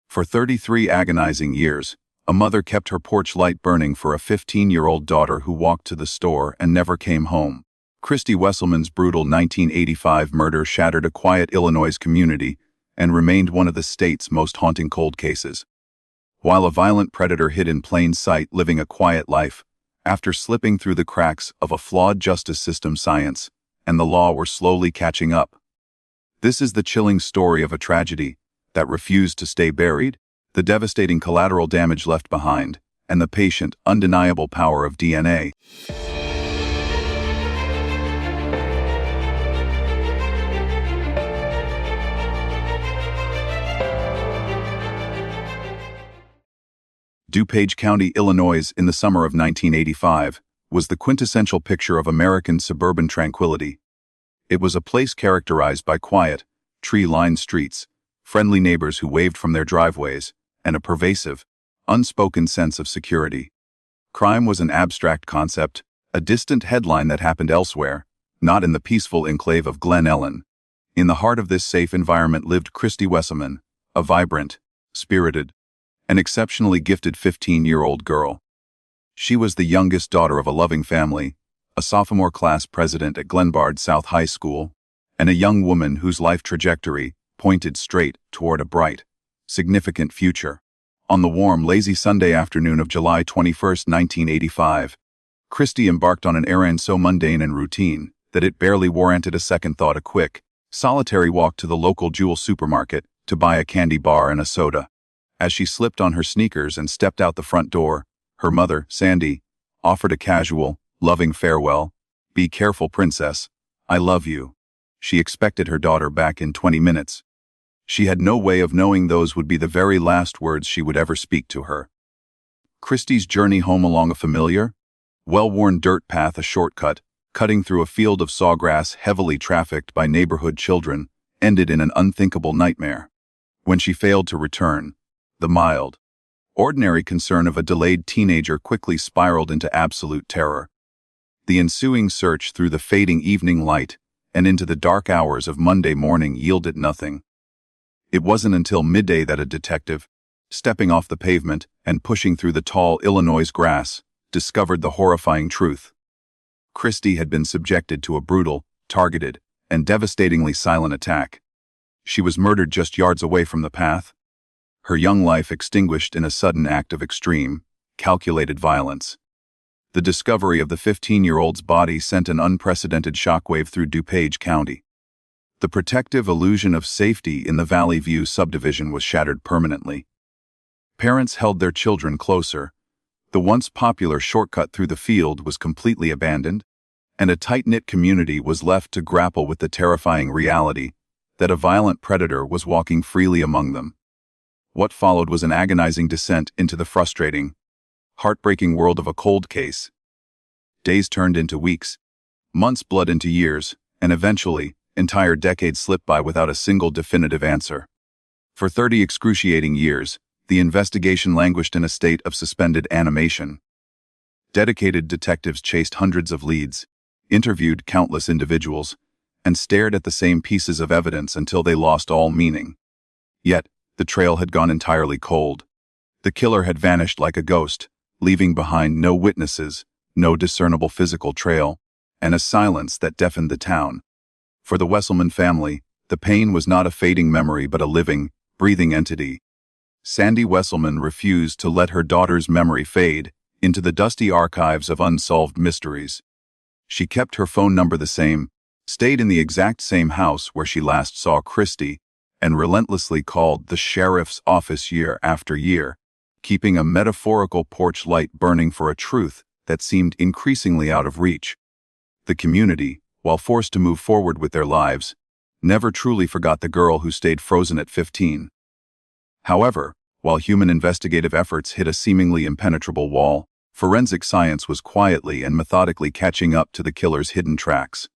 For 33 agonizing years, a mother kept her porch light burning for a 15-year-old daughter who walked to the store and never came home. Kristy Wesselman's brutal 1985 murder shattered a quiet Illinois community and remained one of the state's most haunting cold cases. While a violent predator hid in plain sight living a quiet life, after slipping through the cracks of a flawed justice system, science and the law were slowly catching up. This is the chilling story of a tragedy that refused to stay buried, the devastating collateral damage left behind, and the patient, undeniable power of DNA. DuPage County, Illinois, in the summer of 1985, was the quintessential picture of American suburban tranquility. It was a place characterized by quiet, tree-lined streets, friendly neighbors who waved from their driveways, and a pervasive, unspoken sense of security. Crime was an abstract concept, a distant headline that happened elsewhere, not in the peaceful enclave of Glen Ellen. In the heart of this safe environment lived Kristy Wesselman, a vibrant, spirited, and exceptionally gifted 15-year-old girl. She was the youngest daughter of a loving family, a sophomore class president at Glenbard South High School, and a young woman whose life trajectory pointed straight toward a bright, significant future. On the warm, lazy Sunday afternoon of July 21, 1985, Kristy embarked on an errand so mundane and routine that it barely warranted a second thought: a quick, solitary walk to the local Jewel supermarket to buy a candy bar and a soda. As she slipped on her sneakers and stepped out the front door, her mother, Sandy, offered a casual, loving farewell. "Be careful, princess. I love you." She expected her daughter back in 20 minutes. She had no way of knowing those would be the very last words she would ever speak to her. Kristy's journey home along a familiar, well-worn dirt path, a shortcut, cutting through a field of sawgrass heavily trafficked by neighborhood children, ended in an unthinkable nightmare. When she failed to return, the mild, ordinary concern of a delayed teenager quickly spiraled into absolute terror. The ensuing search through the fading evening light and into the dark hours of Monday morning yielded nothing. It wasn't until midday that a detective, stepping off the pavement and pushing through the tall Illinois grass, discovered the horrifying truth. Kristy had been subjected to a brutal, targeted, and devastatingly silent attack. She was murdered just yards away from the path, her young life extinguished in a sudden act of extreme, calculated violence. The discovery of the 15-year-old's body sent an unprecedented shockwave through DuPage County. The protective illusion of safety in the Valley View subdivision was shattered permanently. Parents held their children closer. The once popular shortcut through the field was completely abandoned, and a tight-knit community was left to grapple with the terrifying reality that a violent predator was walking freely among them. What followed was an agonizing descent into the frustrating, heartbreaking world of a cold case. Days turned into weeks, months bled into years, and eventually, entire decades slipped by without a single definitive answer. For 30 excruciating years, the investigation languished in a state of suspended animation. Dedicated detectives chased hundreds of leads, interviewed countless individuals, and stared at the same pieces of evidence until they lost all meaning. Yet, the trail had gone entirely cold. The killer had vanished like a ghost, leaving behind no witnesses, no discernible physical trail, and a silence that deafened the town. For the Wesselman family, the pain was not a fading memory but a living, breathing entity. Sandy Wesselman refused to let her daughter's memory fade into the dusty archives of unsolved mysteries. She kept her phone number the same, stayed in the exact same house where she last saw Kristy, and relentlessly called the sheriff's office year after year, keeping a metaphorical porch light burning for a truth that seemed increasingly out of reach. The community, while forced to move forward with their lives, never truly forgot the girl who stayed frozen at 15. However, while human investigative efforts hit a seemingly impenetrable wall, forensic science was quietly and methodically catching up to the killer's hidden tracks.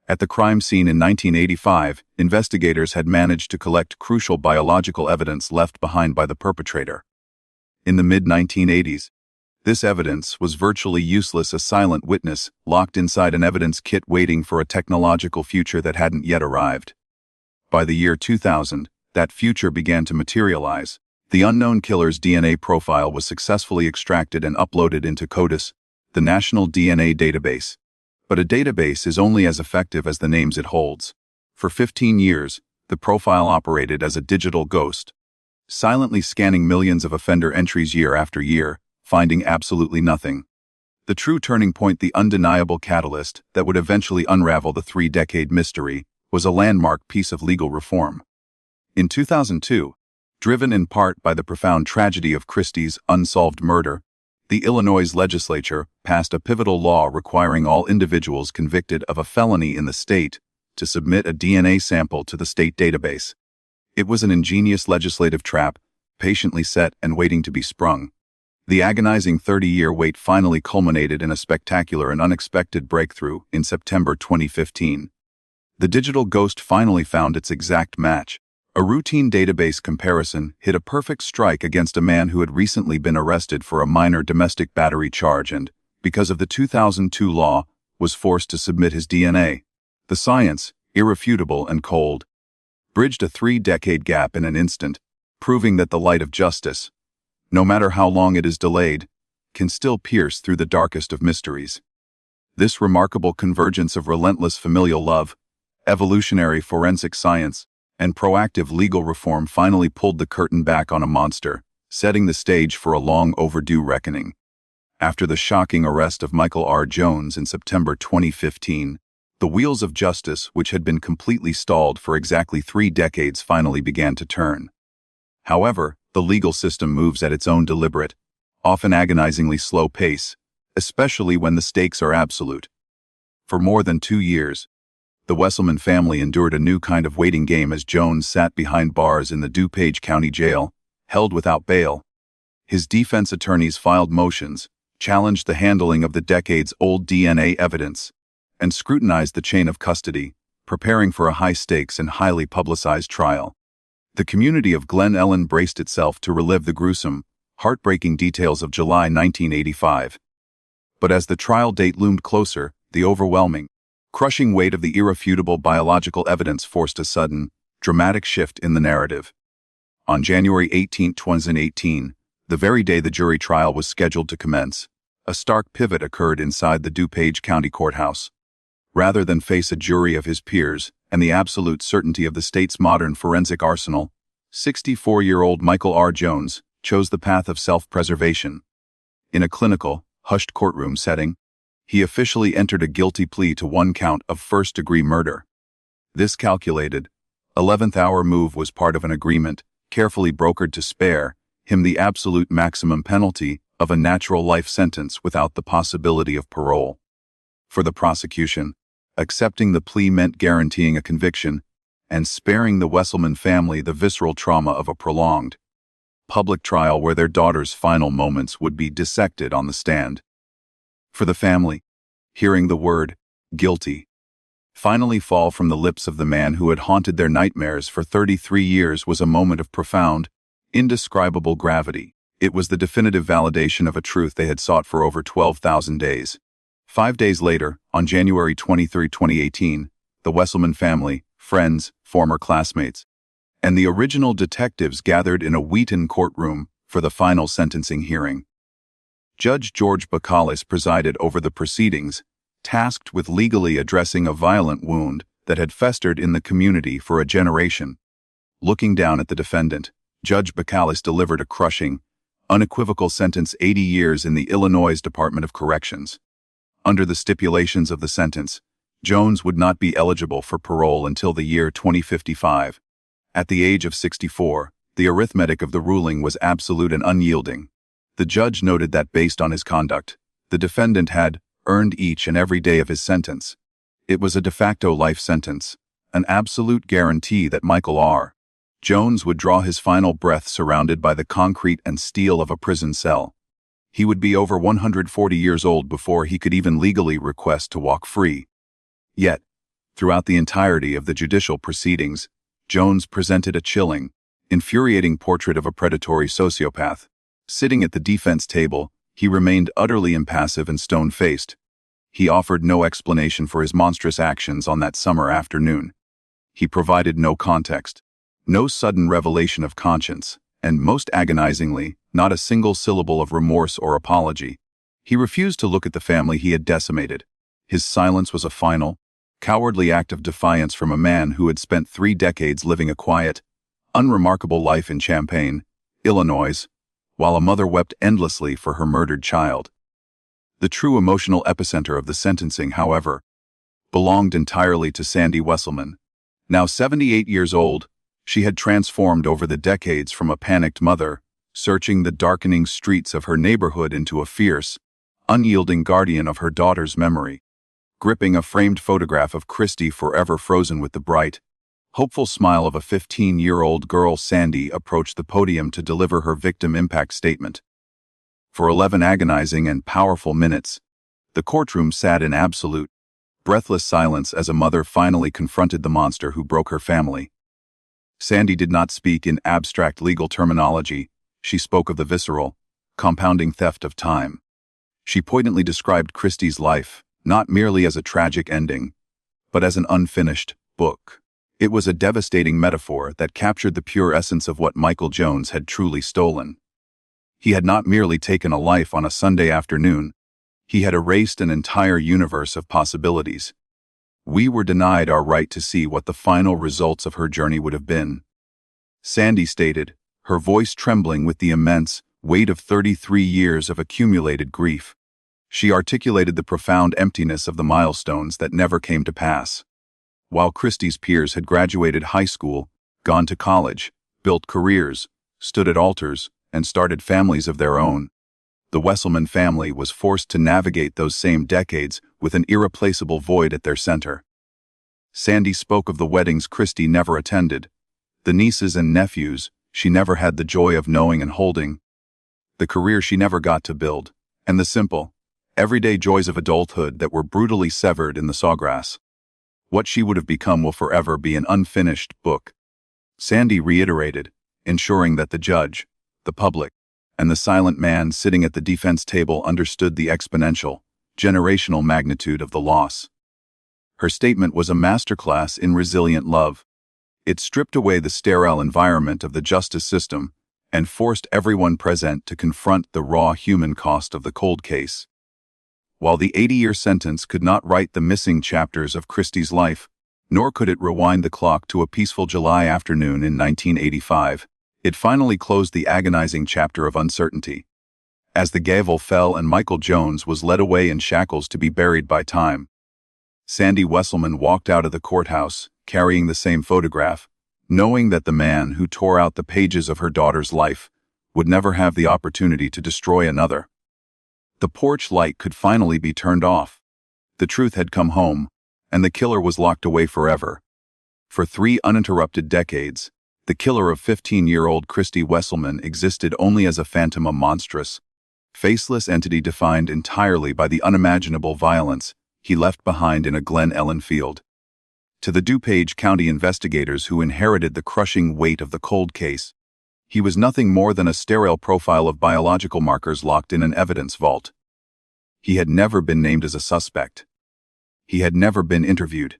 At the crime scene in 1985, investigators had managed to collect crucial biological evidence left behind by the perpetrator. In the mid-1980s, this evidence was virtually useless, a silent witness locked inside an evidence kit waiting for a technological future that hadn't yet arrived. By the year 2000, that future began to materialize, The unknown killer's DNA profile was successfully extracted and uploaded into CODIS, the National DNA Database. But a database is only as effective as the names it holds. For 15 years, the profile operated as a digital ghost, silently scanning millions of offender entries year after year, finding absolutely nothing. The true turning point, the undeniable catalyst that would eventually unravel the 3-decade mystery, was a landmark piece of legal reform. In 2002, driven in part by the profound tragedy of Kristy's unsolved murder, the Illinois legislature passed a pivotal law requiring all individuals convicted of a felony in the state to submit a DNA sample to the state database. It was an ingenious legislative trap, patiently set and waiting to be sprung. The agonizing 30-year wait finally culminated in a spectacular and unexpected breakthrough in September 2015. The digital ghost finally found its exact match. A routine database comparison hit a perfect strike against a man who had recently been arrested for a minor domestic battery charge and, because of the 2002 law, was forced to submit his DNA. The science, irrefutable and cold, bridged a 3-decade gap in an instant, proving that the light of justice, no matter how long it is delayed, can still pierce through the darkest of mysteries. This remarkable convergence of relentless familial love, evolutionary forensic science, and proactive legal reform finally pulled the curtain back on a monster, setting the stage for a long overdue reckoning. After the shocking arrest of Michael R. Jones in September 2015, the wheels of justice, which had been completely stalled for exactly 3 decades, finally began to turn. However, the legal system moves at its own deliberate, often agonizingly slow pace, especially when the stakes are absolute. For more than 2 years, the Wesselman family endured a new kind of waiting game as Jones sat behind bars in the DuPage County Jail, held without bail. His defense attorneys filed motions, challenged the handling of the decades-old DNA evidence, and scrutinized the chain of custody, preparing for a high-stakes and highly publicized trial. The community of Glen Ellen braced itself to relive the gruesome, heartbreaking details of July 1985. But as the trial date loomed closer, the overwhelming, crushing weight of the irrefutable biological evidence forced a sudden, dramatic shift in the narrative. On January 18, 2018, the very day the jury trial was scheduled to commence, a stark pivot occurred inside the DuPage County Courthouse. Rather than face a jury of his peers and the absolute certainty of the state's modern forensic arsenal, 64-year-old Michael R. Jones chose the path of self-preservation. In a clinical, hushed courtroom setting, he officially entered a guilty plea to 1 count of first-degree murder. This calculated, 11th-hour move was part of an agreement, carefully brokered to spare him the absolute maximum penalty of a natural life sentence without the possibility of parole. For the prosecution, accepting the plea meant guaranteeing a conviction and sparing the Wesselman family the visceral trauma of a prolonged, public trial where their daughter's final moments would be dissected on the stand. For the family, hearing the word, guilty, finally fall from the lips of the man who had haunted their nightmares for 33 years was a moment of profound, indescribable gravity. It was the definitive validation of a truth they had sought for over 12,000 days. 5 days later, on January 23, 2018, the Wesselman family, friends, former classmates, and the original detectives gathered in a Wheaton courtroom for the final sentencing hearing. Judge George Bacallis presided over the proceedings, tasked with legally addressing a violent wound that had festered in the community for a generation. Looking down at the defendant, Judge Bacallis delivered a crushing, unequivocal sentence: 80 years in the Illinois Department of Corrections. Under the stipulations of the sentence, Jones would not be eligible for parole until the year 2055. At the age of 64, the arithmetic of the ruling was absolute and unyielding. The judge noted that based on his conduct, the defendant had earned each and every day of his sentence. It was a de facto life sentence, an absolute guarantee that Michael R. Jones would draw his final breath surrounded by the concrete and steel of a prison cell. He would be over 140 years old before he could even legally request to walk free. Yet, throughout the entirety of the judicial proceedings, Jones presented a chilling, infuriating portrait of a predatory sociopath. Sitting at the defense table, he remained utterly impassive and stone-faced. He offered no explanation for his monstrous actions on that summer afternoon. He provided no context, no sudden revelation of conscience, And most agonizingly, not a single syllable of remorse or apology. He refused to look at the family he had decimated. His silence was a final, cowardly act of defiance from a man who had spent 3 decades living a quiet, unremarkable life in Champaign, Illinois, while a mother wept endlessly for her murdered child. The true emotional epicenter of the sentencing, however, belonged entirely to Kristy Wesselman. Now 78 years old, she had transformed over the decades from a panicked mother, searching the darkening streets of her neighborhood, into a fierce, unyielding guardian of her daughter's memory. Gripping a framed photograph of Kristy forever frozen with the bright, hopeful smile of a 15-year-old girl, Kristy approached the podium to deliver her victim impact statement. For 11 agonizing and powerful minutes, the courtroom sat in absolute, breathless silence as a mother finally confronted the monster who broke her family. Kristy did not speak in abstract legal terminology. She spoke of the visceral, compounding theft of time. She poignantly described Kristy's life, not merely as a tragic ending, but as an unfinished book. It was a devastating metaphor that captured the pure essence of what Michael Jones had truly stolen. He had not merely taken a life on a Sunday afternoon, he had erased an entire universe of possibilities. We were denied our right to see what the final results of her journey would have been. Kristy stated, her voice trembling with the immense weight of 33 years of accumulated grief. She articulated the profound emptiness of the milestones that never came to pass. While Kristy's peers had graduated high school, gone to college, built careers, stood at altars, and started families of their own, the Wesselman family was forced to navigate those same decades with an irreplaceable void at their center. Kristy spoke of the weddings Kristy never attended, the nieces and nephews she never had the joy of knowing and holding, the career she never got to build, and the simple, everyday joys of adulthood that were brutally severed in the sawgrass. What she would have become will forever be an unfinished book. Kristy reiterated, ensuring that the judge, the public, and the silent man sitting at the defense table understood the exponential, generational magnitude of the loss. Her statement was a masterclass in resilient love. It stripped away the sterile environment of the justice system and forced everyone present to confront the raw human cost of the cold case. While the 80-year sentence could not write the missing chapters of Kristy's life, nor could it rewind the clock to a peaceful July afternoon in 1985, it finally closed the agonizing chapter of uncertainty. As the gavel fell and Michael Jones was led away in shackles to be buried by time, Kristy Wesselman walked out of the courthouse, carrying the same photograph, knowing that the man who tore out the pages of her daughter's life would never have the opportunity to destroy another. The porch light could finally be turned off. The truth had come home, and the killer was locked away forever. For 3 uninterrupted decades, the killer of 15-year-old Kristy Wesselman existed only as a phantom, a monstrous, faceless entity defined entirely by the unimaginable violence he left behind in a Glen Ellen field. To the DuPage County investigators who inherited the crushing weight of the cold case, he was nothing more than a sterile profile of biological markers locked in an evidence vault. He had never been named as a suspect. He had never been interviewed.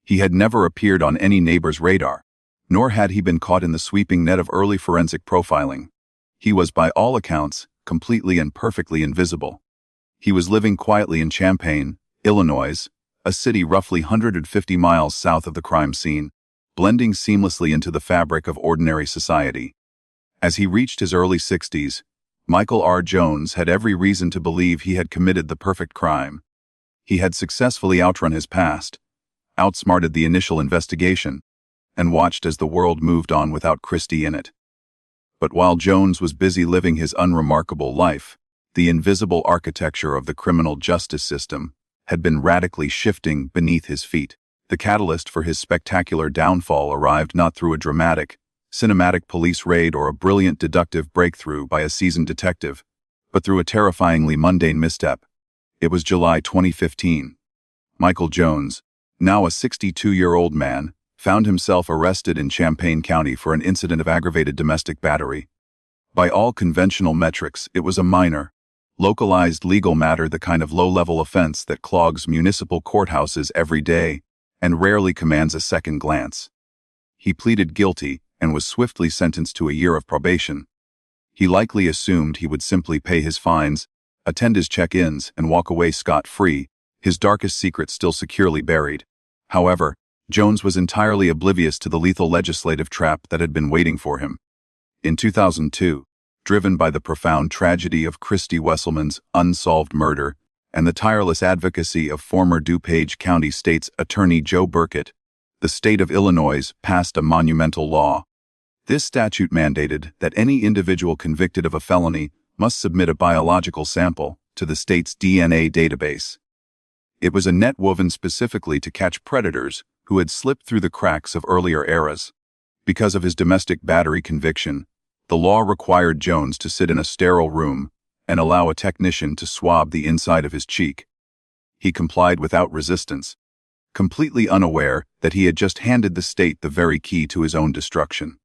He had never appeared on any neighbor's radar, nor had he been caught in the sweeping net of early forensic profiling. He was, by all accounts, completely and perfectly invisible. He was living quietly in Champaign, Illinois, a city roughly 150 miles south of the crime scene, blending seamlessly into the fabric of ordinary society. As he reached his early 60s, Michael R. Jones had every reason to believe he had committed the perfect crime. He had successfully outrun his past, outsmarted the initial investigation, and watched as the world moved on without Kristy in it. But while Jones was busy living his unremarkable life, the invisible architecture of the criminal justice system had been radically shifting beneath his feet. The catalyst for his spectacular downfall arrived not through a dramatic, cinematic police raid or a brilliant deductive breakthrough by a seasoned detective, but through a terrifyingly mundane misstep. It was July 2015. Michael Jones, now a 62-year-old man, found himself arrested in Champaign County for an incident of aggravated domestic battery. By all conventional metrics, it was a minor, localized legal matter, the kind of low-level offense that clogs municipal courthouses every day and rarely commands a second glance. He pleaded guilty and was swiftly sentenced to a year of probation. He likely assumed he would simply pay his fines, attend his check-ins, and walk away scot-free, his darkest secret still securely buried. However, Jones was entirely oblivious to the lethal legislative trap that had been waiting for him. In 2002, driven by the profound tragedy of Kristy Wesselman's unsolved murder and the tireless advocacy of former DuPage County State's Attorney Joe Burkett, the state of Illinois passed a monumental law. This statute mandated that any individual convicted of a felony must submit a biological sample to the state's DNA database. It was a net woven specifically to catch predators who had slipped through the cracks of earlier eras. Because of his domestic battery conviction, the law required Jones to sit in a sterile room and allow a technician to swab the inside of his cheek. He complied without resistance, completely unaware that he had just handed the state the very key to his own destruction.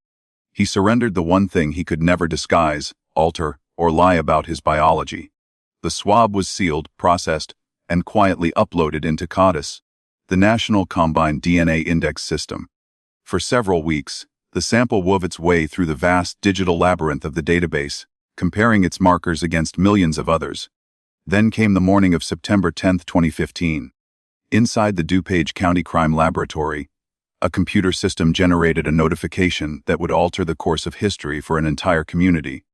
He surrendered the one thing he could never disguise, alter, or lie about: his biology. The swab was sealed, processed, and quietly uploaded into CODIS, the National Combined DNA Index System. For several weeks, the sample wove its way through the vast digital labyrinth of the database, comparing its markers against millions of others. Then came the morning of September 10, 2015. Inside the DuPage County Crime Laboratory, a computer system generated a notification that would alter the course of history for an entire community.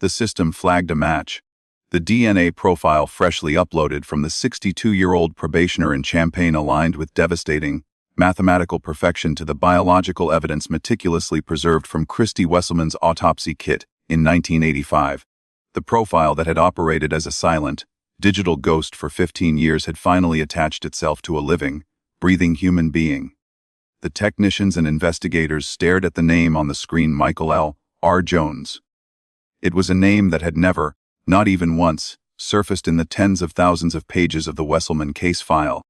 The system flagged a match. The DNA profile freshly uploaded from the 62-year-old probationer in Champaign aligned with devastating, mathematical perfection to the biological evidence meticulously preserved from Kristy Wesselman's autopsy kit in 1985. The profile that had operated as a silent, digital ghost for 15 years had finally attached itself to a living, breathing human being. The technicians and investigators stared at the name on the screen: Michael L. R. Jones. It was a name that had never, not even once, surfaced in the tens of thousands of pages of the Wesselman case file.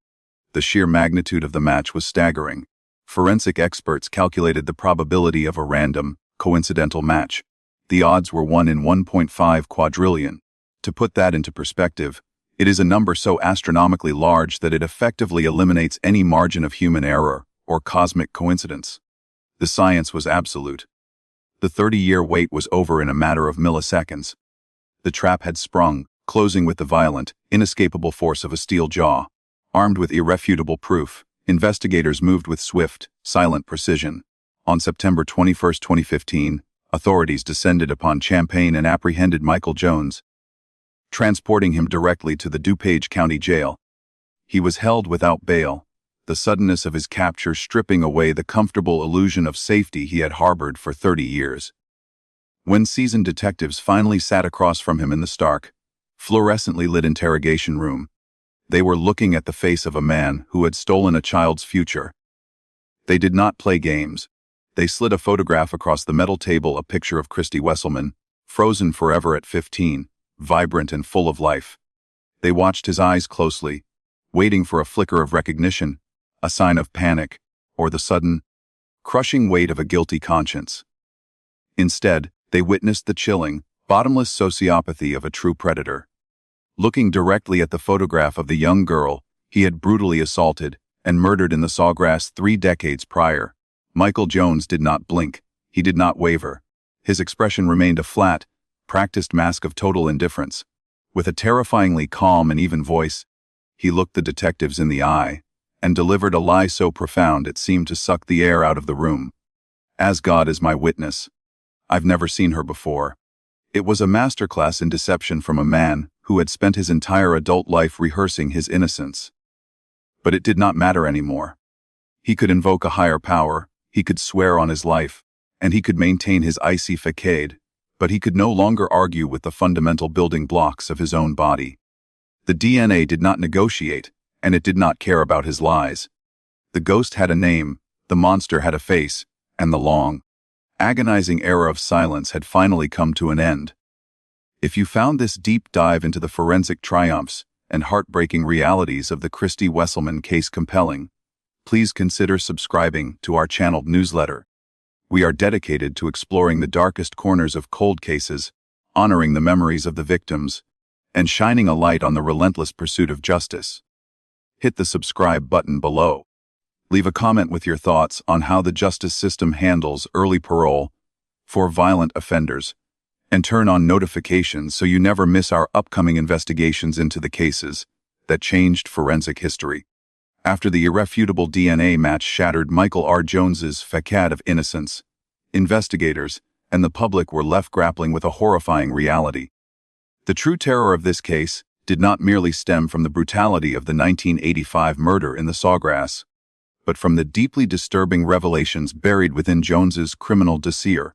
The sheer magnitude of the match was staggering. Forensic experts calculated the probability of a random, coincidental match. The odds were 1 in 1.5 quadrillion. To put that into perspective, it is a number so astronomically large that it effectively eliminates any margin of human error or cosmic coincidence. The science was absolute. The 30-year wait was over in a matter of milliseconds. The trap had sprung, closing with the violent, inescapable force of a steel jaw. Armed with irrefutable proof, investigators moved with swift, silent precision. On September 21, 2015, authorities descended upon Champaign and apprehended Michael Jones, transporting him directly to the DuPage County Jail. He was held without bail, the suddenness of his capture stripping away the comfortable illusion of safety he had harbored for 30 years. When seasoned detectives finally sat across from him in the stark, fluorescently lit interrogation room, they were looking at the face of a man who had stolen a child's future. They did not play games. They slid a photograph across the metal table, a picture of Kristy Wesselman, frozen forever at 15, vibrant and full of life. They watched his eyes closely, waiting for a flicker of recognition, a sign of panic, or the sudden, crushing weight of a guilty conscience. Instead, they witnessed the chilling, bottomless sociopathy of a true predator. Looking directly at the photograph of the young girl he had brutally assaulted and murdered in the Sawgrass 3 decades prior, Michael Jones did not blink. He did not waver. His expression remained a flat, practiced mask of total indifference. With a terrifyingly calm and even voice, he looked the detectives in the eye and delivered a lie so profound it seemed to suck the air out of the room. "As God is my witness, I've never seen her before." It was a masterclass in deception from a man who had spent his entire adult life rehearsing his innocence. But it did not matter anymore. He could invoke a higher power, he could swear on his life, and he could maintain his icy facade, but he could no longer argue with the fundamental building blocks of his own body. The DNA did not negotiate, and it did not care about his lies. The ghost had a name, the monster had a face, and the long, agonizing era of silence had finally come to an end. If you found this deep dive into the forensic triumphs and heartbreaking realities of the Kristy Wesselman case compelling, please consider subscribing to our channel newsletter. We are dedicated to exploring the darkest corners of cold cases, honoring the memories of the victims, and shining a light on the relentless pursuit of justice. Hit the subscribe button below. Leave a comment with your thoughts on how the justice system handles early parole for violent offenders, and turn on notifications so you never miss our upcoming investigations into the cases that changed forensic history. After the irrefutable DNA match shattered Michael R. Jones's facade of innocence, investigators and the public were left grappling with a horrifying reality. The true terror of this case did not merely stem from the brutality of the 1985 murder in the Sawgrass, but from the deeply disturbing revelations buried within Jones's criminal dossier.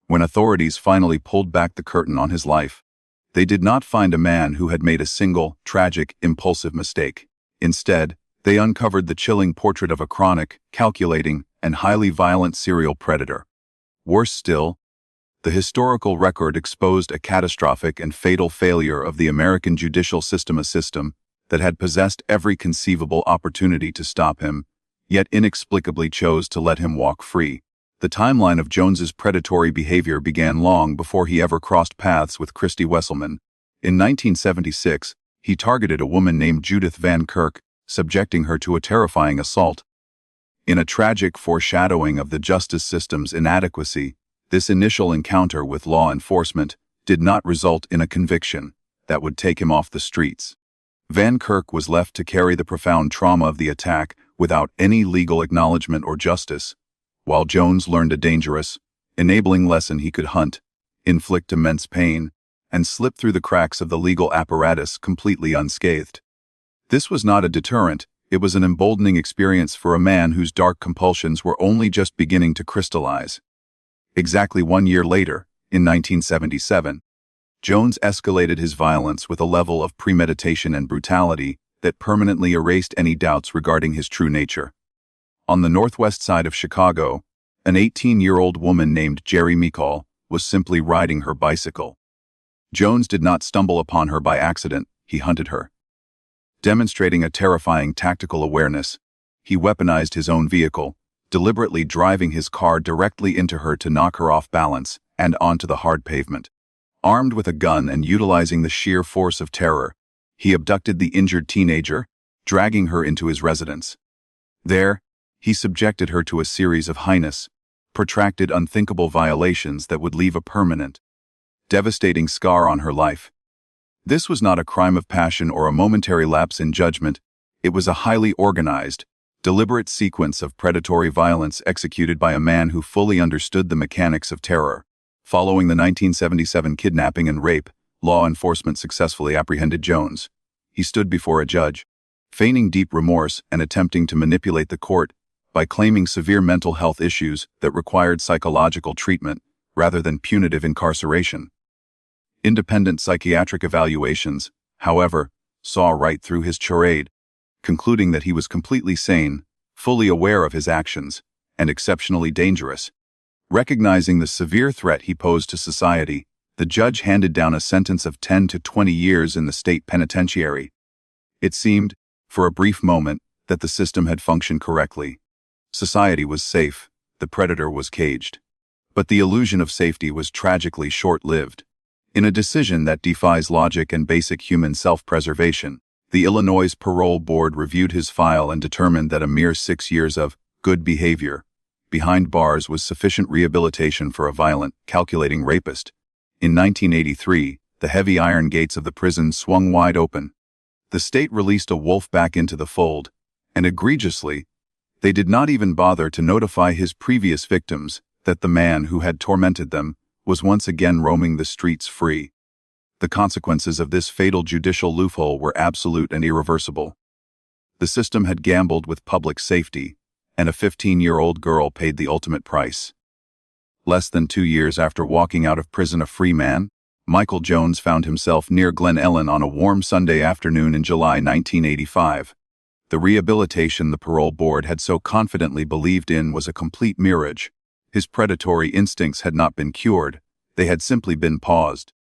When authorities finally pulled back the curtain on his life, they did not find a man who had made a single, tragic, impulsive mistake. Instead, they uncovered the chilling portrait of a chronic, calculating, and highly violent serial predator. Worse still, the historical record exposed a catastrophic and fatal failure of the American judicial system, a system that had possessed every conceivable opportunity to stop him, yet inexplicably chose to let him walk free. The timeline of Jones's predatory behavior began long before he ever crossed paths with Kristy Wesselman. In 1976, he targeted a woman named Judith Van Kirk, subjecting her to a terrifying assault. In a tragic foreshadowing of the justice system's inadequacy, this initial encounter with law enforcement did not result in a conviction that would take him off the streets. Van Kirk was left to carry the profound trauma of the attack without any legal acknowledgement or justice, while Jones learned a dangerous, enabling lesson: he could hunt, inflict immense pain, and slip through the cracks of the legal apparatus completely unscathed. This was not a deterrent, it was an emboldening experience for a man whose dark compulsions were only just beginning to crystallize. Exactly 1 year later, in 1977, Jones escalated his violence with a level of premeditation and brutality that permanently erased any doubts regarding his true nature. On the northwest side of Chicago, an 18-year-old woman named Jerry Mikal was simply riding her bicycle. Jones did not stumble upon her by accident, he hunted her. Demonstrating a terrifying tactical awareness, he weaponized his own vehicle, deliberately driving his car directly into her to knock her off balance and onto the hard pavement. Armed with a gun and utilizing the sheer force of terror, he abducted the injured teenager, dragging her into his residence. There, he subjected her to a series of heinous, protracted, unthinkable violations that would leave a permanent, devastating scar on her life. This was not a crime of passion or a momentary lapse in judgment. It was a highly organized, deliberate sequence of predatory violence executed by a man who fully understood the mechanics of terror. Following the 1977 kidnapping and rape, law enforcement successfully apprehended Jones. He stood before a judge, feigning deep remorse and attempting to manipulate the court by claiming severe mental health issues that required psychological treatment rather than punitive incarceration. Independent psychiatric evaluations, however, saw right through his charade, concluding that he was completely sane, fully aware of his actions, and exceptionally dangerous. Recognizing the severe threat he posed to society, the judge handed down a sentence of 10 to 20 years in the state penitentiary. It seemed, for a brief moment, that the system had functioned correctly. Society was safe, the predator was caged. But the illusion of safety was tragically short-lived. In a decision that defies logic and basic human self-preservation, the Illinois Parole Board reviewed his file and determined that a mere 6 years of good behavior behind bars was sufficient rehabilitation for a violent, calculating rapist. In 1983, the heavy iron gates of the prison swung wide open. The state released a wolf back into the fold, and egregiously, they did not even bother to notify his previous victims that the man who had tormented them was once again roaming the streets free. The consequences of this fatal judicial loophole were absolute and irreversible. The system had gambled with public safety, and a 15-year-old girl paid the ultimate price. Less than 2 years after walking out of prison a free man, Michael Jones found himself near Glen Ellen on a warm Sunday afternoon in July 1985. The rehabilitation the parole board had so confidently believed in was a complete mirage. His predatory instincts had not been cured, they had simply been paused.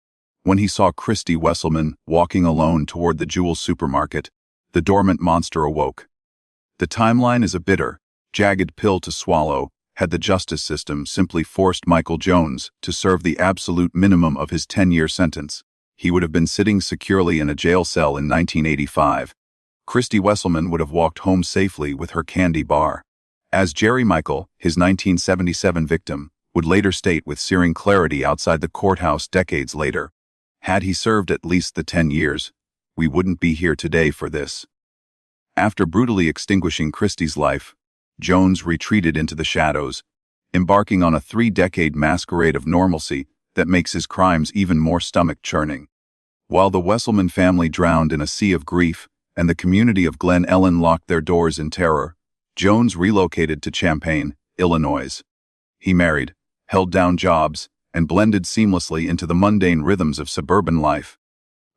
When he saw Kristy Wesselman walking alone toward the Jewel supermarket, the dormant monster awoke. The timeline is a bitter, jagged pill to swallow. Had the justice system simply forced Michael Jones to serve the absolute minimum of his 10-year sentence, he would have been sitting securely in a jail cell in 1985. Kristy Wesselman would have walked home safely with her candy bar. As Jerry Michael, his 1977 victim, would later state with searing clarity outside the courthouse decades later, had he served at least the 10 years, we wouldn't be here today for this. After brutally extinguishing Kristy's life, Jones retreated into the shadows, embarking on a 3-decade masquerade of normalcy that makes his crimes even more stomach-churning. While the Wesselman family drowned in a sea of grief and the community of Glen Ellen locked their doors in terror, Jones relocated to Champaign, Illinois. He married, held down jobs, and blended seamlessly into the mundane rhythms of suburban life.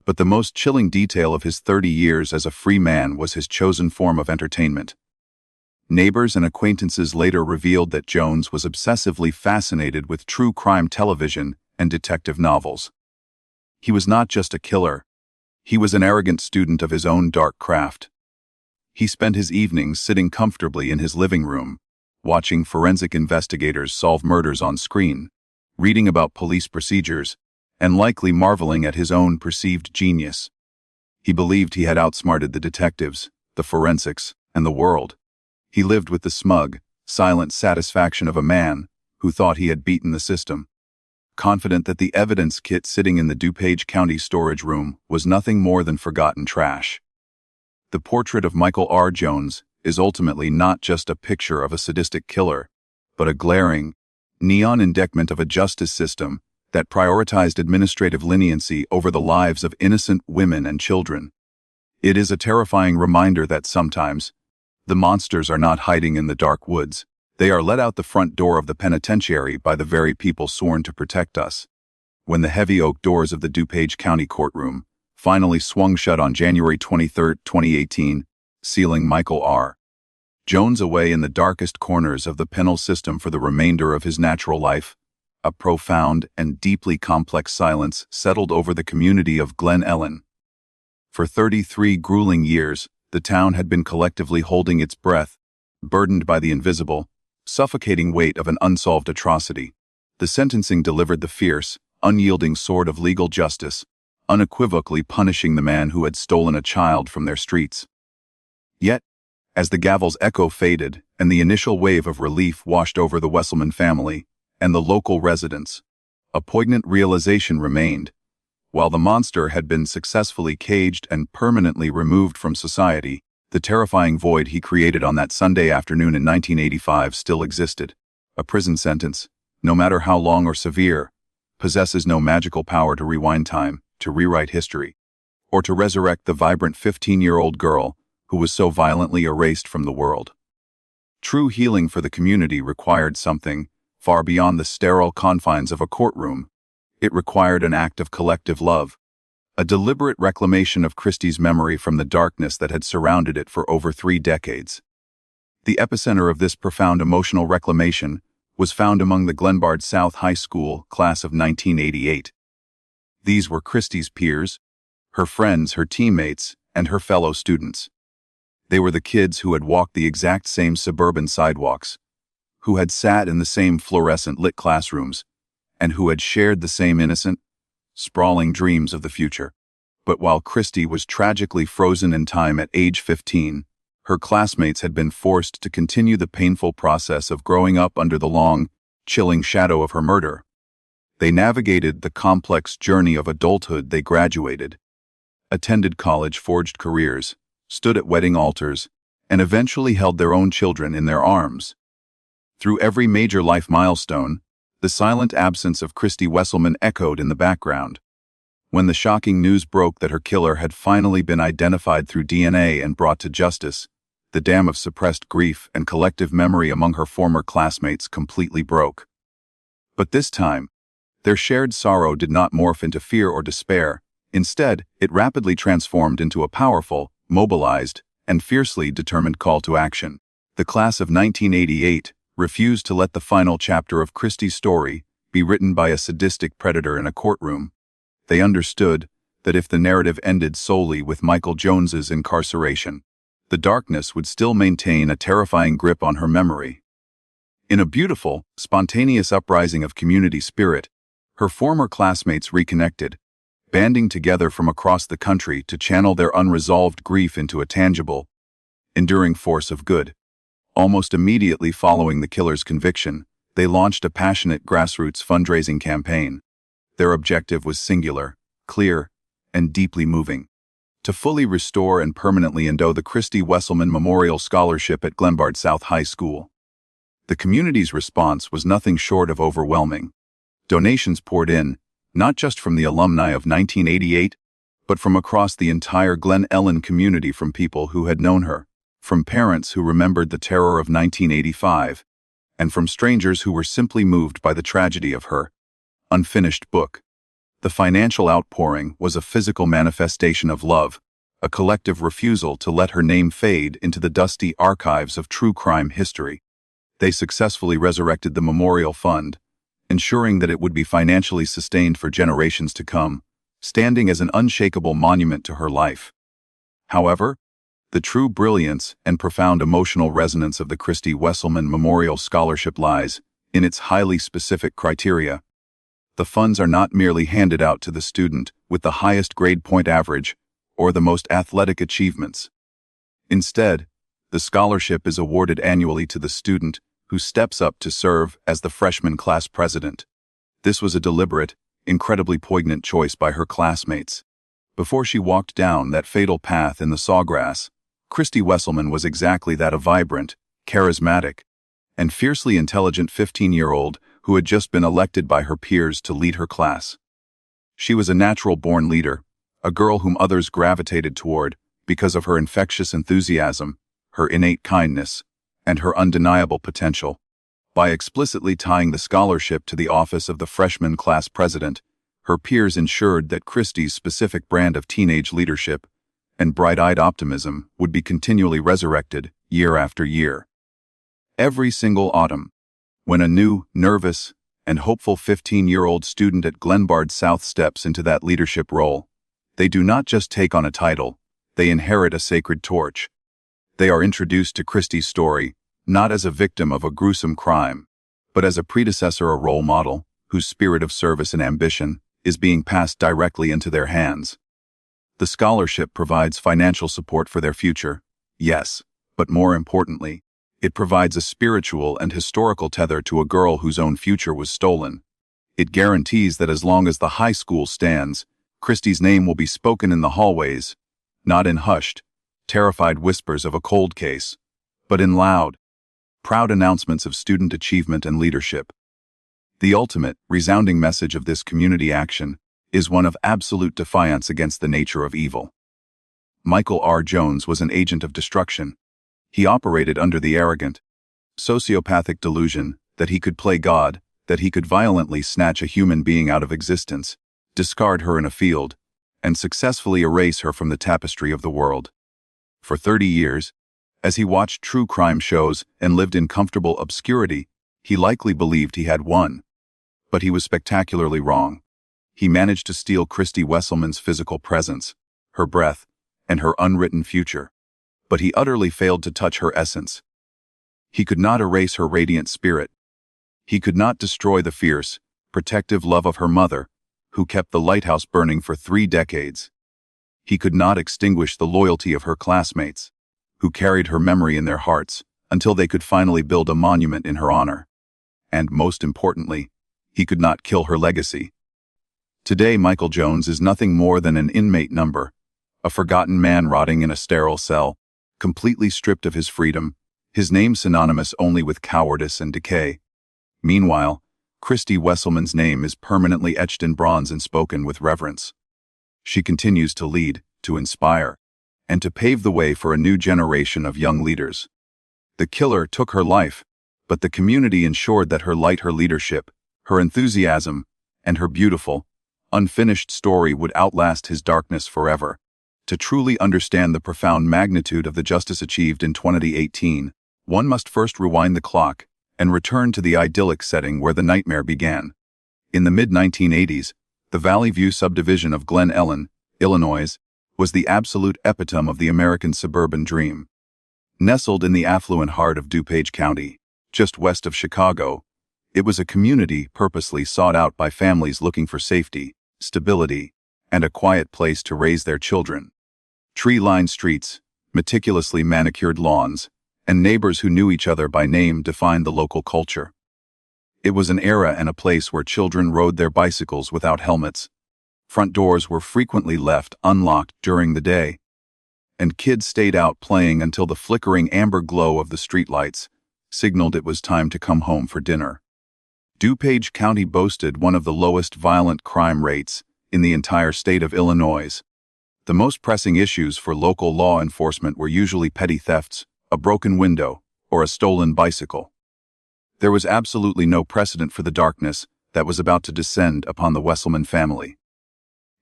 But the most chilling detail of his 30 years as a free man was his chosen form of entertainment. Neighbors and acquaintances later revealed that Jones was obsessively fascinated with true crime television and detective novels. He was not just a killer. He was an arrogant student of his own dark craft. He spent his evenings sitting comfortably in his living room, watching forensic investigators solve murders on screen, reading about police procedures, and likely marveling at his own perceived genius. He believed he had outsmarted the detectives, the forensics, and the world. He lived with the smug, silent satisfaction of a man who thought he had beaten the system, confident that the evidence kit sitting in the DuPage County storage room was nothing more than forgotten trash. The portrait of Michael R. Jones is ultimately not just a picture of a sadistic killer, but a glaring, neon indictment of a justice system that prioritized administrative leniency over the lives of innocent women and children. It is a terrifying reminder that sometimes, the monsters are not hiding in the dark woods. They are let out the front door of the penitentiary by the very people sworn to protect us. When the heavy oak doors of the DuPage County courtroom finally swung shut on January 23, 2018, sealing Michael R. Jones away in the darkest corners of the penal system for the remainder of his natural life, a profound and deeply complex silence settled over the community of Glen Ellen. For 33 grueling years, the town had been collectively holding its breath, burdened by the invisible, suffocating weight of an unsolved atrocity. The sentencing delivered the fierce, unyielding sword of legal justice, unequivocally punishing the man who had stolen a child from their streets. Yet, as the gavel's echo faded and the initial wave of relief washed over the Wesselman family and the local residents, a poignant realization remained. While the monster had been successfully caged and permanently removed from society, the terrifying void he created on that Sunday afternoon in 1985 still existed. A prison sentence, no matter how long or severe, possesses no magical power to rewind time, to rewrite history, or to resurrect the vibrant 15-year-old girl who was so violently erased from the world. True healing for the community required something far beyond the sterile confines of a courtroom. It required an act of collective love, a deliberate reclamation of Kristy's memory from the darkness that had surrounded it for over 3 decades. The epicenter of this profound emotional reclamation was found among the Glenbard South High School class of 1988. These were Kristy's peers, her friends, her teammates, and her fellow students. They were the kids who had walked the exact same suburban sidewalks, who had sat in the same fluorescent-lit classrooms, and who had shared the same innocent, sprawling dreams of the future. But while Kristy was tragically frozen in time at age 15, her classmates had been forced to continue the painful process of growing up under the long, chilling shadow of her murder. They navigated the complex journey of adulthood. They graduated, attended college, forged careers, stood at wedding altars, and eventually held their own children in their arms. Through every major life milestone, the silent absence of Kristy Wesselman echoed in the background. When the shocking news broke that her killer had finally been identified through DNA and brought to justice, the dam of suppressed grief and collective memory among her former classmates completely broke. But this time, their shared sorrow did not morph into fear or despair. Instead, it rapidly transformed into a powerful, mobilized, and fiercely determined call to action. The class of 1988 refused to let the final chapter of Kristy's story be written by a sadistic predator in a courtroom. They understood that if the narrative ended solely with Michael Jones's incarceration, the darkness would still maintain a terrifying grip on her memory. In a beautiful, spontaneous uprising of community spirit, her former classmates reconnected, banding together from across the country to channel their unresolved grief into a tangible, enduring force of good. Almost immediately following the killer's conviction, they launched a passionate grassroots fundraising campaign. Their objective was singular, clear, and deeply moving: to fully restore and permanently endow the Kristy Wesselman Memorial Scholarship at Glenbard South High School. The community's response was nothing short of overwhelming. Donations poured in, not just from the alumni of 1988, but from across the entire Glen Ellen community, from people who had known her, from parents who remembered the terror of 1985, and from strangers who were simply moved by the tragedy of her unfinished book. The financial outpouring was a physical manifestation of love, a collective refusal to let her name fade into the dusty archives of true crime history. They successfully resurrected the memorial fund, ensuring that it would be financially sustained for generations to come, standing as an unshakable monument to her life. However, the true brilliance and profound emotional resonance of the Kristy Wesselman Memorial Scholarship lies in its highly specific criteria. The funds are not merely handed out to the student with the highest grade point average or the most athletic achievements. Instead, the scholarship is awarded annually to the student who steps up to serve as the freshman class president. This was a deliberate, incredibly poignant choice by her classmates. Before she walked down that fatal path in the sawgrass, Kristy Wesselman was exactly that: a vibrant, charismatic, and fiercely intelligent 15-year-old who had just been elected by her peers to lead her class. She was a natural-born leader, a girl whom others gravitated toward because of her infectious enthusiasm, her innate kindness, and her undeniable potential. By explicitly tying the scholarship to the office of the freshman class president, her peers ensured that Kristy's specific brand of teenage leadership and bright-eyed optimism would be continually resurrected year after year. Every single autumn, when a new, nervous, and hopeful 15-year-old student at Glenbard South steps into that leadership role, they do not just take on a title, they inherit a sacred torch. They are introduced to Kristy's story, not as a victim of a gruesome crime, but as a predecessor, a role model, whose spirit of service and ambition is being passed directly into their hands. The scholarship provides financial support for their future, yes, but more importantly, it provides a spiritual and historical tether to a girl whose own future was stolen. It guarantees that as long as the high school stands, Kristy's name will be spoken in the hallways, not in hushed, terrified whispers of a cold case, but in loud, proud announcements of student achievement and leadership. The ultimate, resounding message of this community action is one of absolute defiance against the nature of evil. Michael R. Jones was an agent of destruction. He operated under the arrogant, sociopathic delusion that he could play God, that he could violently snatch a human being out of existence, discard her in a field, and successfully erase her from the tapestry of the world. For 30 years, as he watched true crime shows and lived in comfortable obscurity, he likely believed he had won. But he was spectacularly wrong. He managed to steal Kristy Wesselman's physical presence, her breath, and her unwritten future. But he utterly failed to touch her essence. He could not erase her radiant spirit. He could not destroy the fierce, protective love of her mother, who kept the lighthouse burning for 3 decades. He could not extinguish the loyalty of her classmates, who carried her memory in their hearts until they could finally build a monument in her honor. And most importantly, he could not kill her legacy. Today, Michael Jones is nothing more than an inmate number, a forgotten man rotting in a sterile cell, completely stripped of his freedom, his name synonymous only with cowardice and decay. Meanwhile, Kristy Wesselman's name is permanently etched in bronze and spoken with reverence. She continues to lead, to inspire, and to pave the way for a new generation of young leaders. The killer took her life, but the community ensured that her light, her leadership, her enthusiasm, and her beautiful, unfinished story would outlast his darkness forever. To truly understand the profound magnitude of the justice achieved in 2018, one must first rewind the clock and return to the idyllic setting where the nightmare began. In the mid-1980s, the Valley View subdivision of Glen Ellen, Illinois, was the absolute epitome of the American suburban dream. Nestled in the affluent heart of DuPage County, just west of Chicago, it was a community purposely sought out by families looking for safety, stability, and a quiet place to raise their children. Tree-lined streets, meticulously manicured lawns, and neighbors who knew each other by name defined the local culture. It was an era and a place where children rode their bicycles without helmets. Front doors were frequently left unlocked during the day, and kids stayed out playing until the flickering amber glow of the streetlights signaled it was time to come home for dinner. DuPage County boasted one of the lowest violent crime rates in the entire state of Illinois. The most pressing issues for local law enforcement were usually petty thefts, a broken window, or a stolen bicycle. There was absolutely no precedent for the darkness that was about to descend upon the Wesselman family.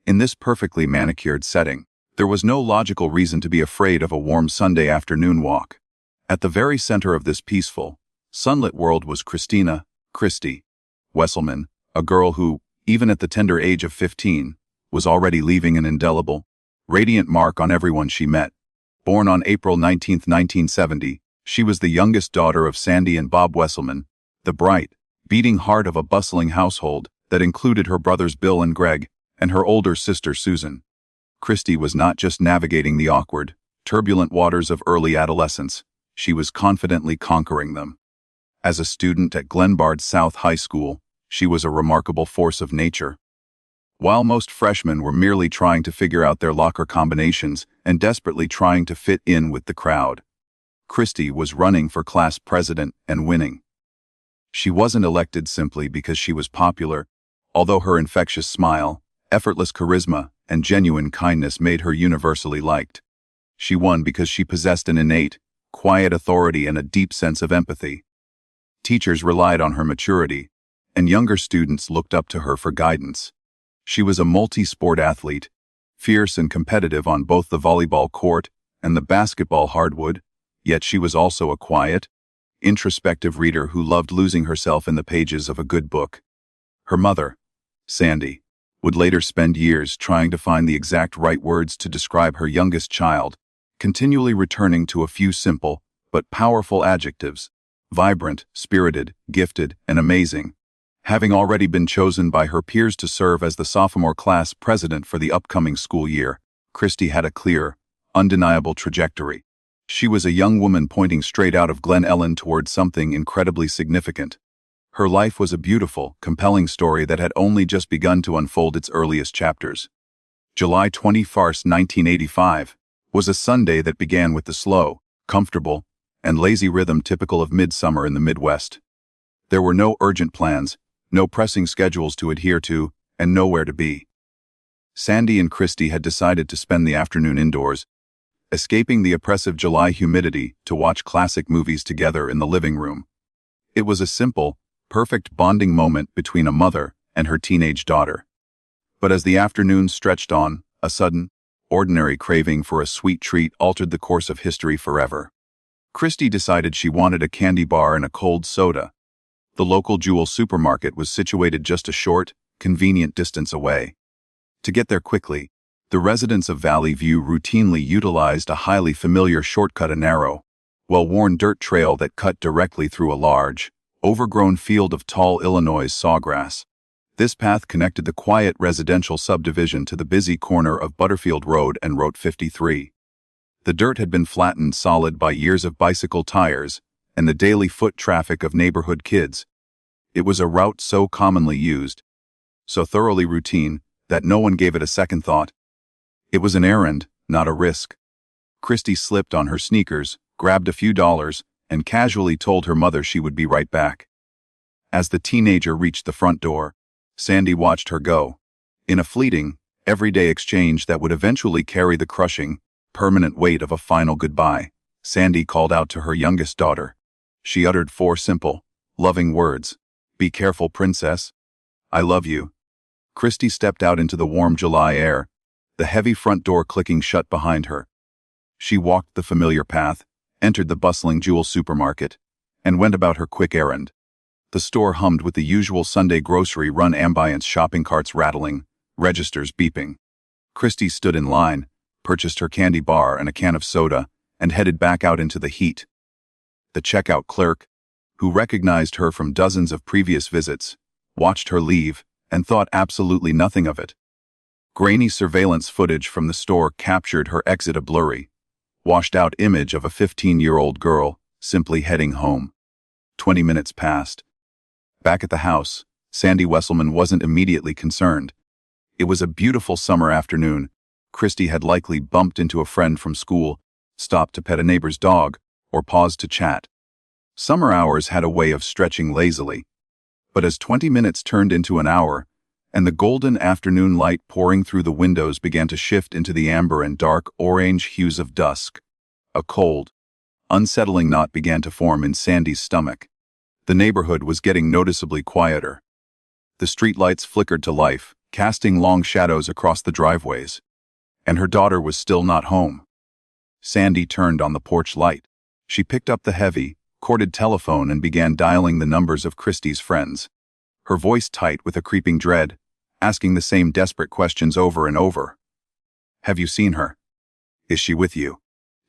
In this perfectly manicured setting, there was no logical reason to be afraid of a warm Sunday afternoon walk. At the very center of this peaceful, sunlit world was Kristy Wesselman, a girl who, even at the tender age of 15, was already leaving an indelible, radiant mark on everyone she met. Born on April 19, 1970, she was the youngest daughter of Sandy and Bob Wesselman, the bright, beating heart of a bustling household that included her brothers Bill and Greg, and her older sister Susan. Kristy was not just navigating the awkward, turbulent waters of early adolescence, she was confidently conquering them. As a student at Glenbard South High School, she was a remarkable force of nature. While most freshmen were merely trying to figure out their locker combinations and desperately trying to fit in with the crowd, Kristy was running for class president and winning. She wasn't elected simply because she was popular, although her infectious smile, effortless charisma, and genuine kindness made her universally liked. She won because she possessed an innate, quiet authority and a deep sense of empathy. Teachers relied on her maturity, and younger students looked up to her for guidance. She was a multi-sport athlete, fierce and competitive on both the volleyball court and the basketball hardwood, yet she was also a quiet, introspective reader who loved losing herself in the pages of a good book. Her mother, Sandy, would later spend years trying to find the exact right words to describe her youngest child, continually returning to a few simple but powerful adjectives: vibrant, spirited, gifted, and amazing. Having already been chosen by her peers to serve as the sophomore class president for the upcoming school year, Kristy had a clear, undeniable trajectory. She was a young woman pointing straight out of Glen Ellen towards something incredibly significant. Her life was a beautiful, compelling story that had only just begun to unfold its earliest chapters. July 21, 1985, was a Sunday that began with the slow, comfortable, and lazy rhythm typical of midsummer in the Midwest. There were no urgent plans, no pressing schedules to adhere to, and nowhere to be. Sandy and Kristy had decided to spend the afternoon indoors, escaping the oppressive July humidity to watch classic movies together in the living room. It was a simple, perfect bonding moment between a mother and her teenage daughter. But as the afternoon stretched on, a sudden, ordinary craving for a sweet treat altered the course of history forever. Kristy decided she wanted a candy bar and a cold soda. The local Jewel supermarket was situated just a short, convenient distance away. To get there quickly, the residents of Valley View routinely utilized a highly familiar shortcut, a narrow, well-worn dirt trail that cut directly through a large, overgrown field of tall Illinois sawgrass. This path connected the quiet residential subdivision to the busy corner of Butterfield Road and Route 53. The dirt had been flattened solid by years of bicycle tires and the daily foot traffic of neighborhood kids. It was a route so commonly used, so thoroughly routine, that no one gave it a second thought. It was an errand, not a risk. Kristy slipped on her sneakers, grabbed a few dollars, and casually told her mother she would be right back. As the teenager reached the front door, Sandy watched her go. In a fleeting, everyday exchange that would eventually carry the crushing, permanent weight of a final goodbye, Sandy called out to her youngest daughter. She uttered 4 simple, loving words. "Be careful, princess. I love you." Kristy stepped out into the warm July air, the heavy front door clicking shut behind her. She walked the familiar path, entered the bustling Jewel supermarket, and went about her quick errand. The store hummed with the usual Sunday grocery run ambience, shopping carts rattling, registers beeping. Kristy stood in line, purchased her candy bar and a can of soda, and headed back out into the heat. The checkout clerk, who recognized her from dozens of previous visits, watched her leave and thought absolutely nothing of it. Grainy surveillance footage from the store captured her exit, a blurry, washed-out image of a 15-year-old girl simply heading home. 20 minutes passed. Back at the house, Sandy Wesselman wasn't immediately concerned. It was a beautiful summer afternoon. Kristy had likely bumped into a friend from school, stopped to pet a neighbor's dog, or paused to chat. Summer hours had a way of stretching lazily. But as 20 minutes turned into an hour, and the golden afternoon light pouring through the windows began to shift into the amber and dark orange hues of dusk, a cold, unsettling knot began to form in Sandy's stomach. The neighborhood was getting noticeably quieter. The streetlights flickered to life, casting long shadows across the driveways. And her daughter was still not home. Sandy turned on the porch light. She picked up the heavy, corded telephone and began dialing the numbers of Kristy's friends. Her voice tight with a creeping dread, asking the same desperate questions over and over. Have you seen her? Is she with you?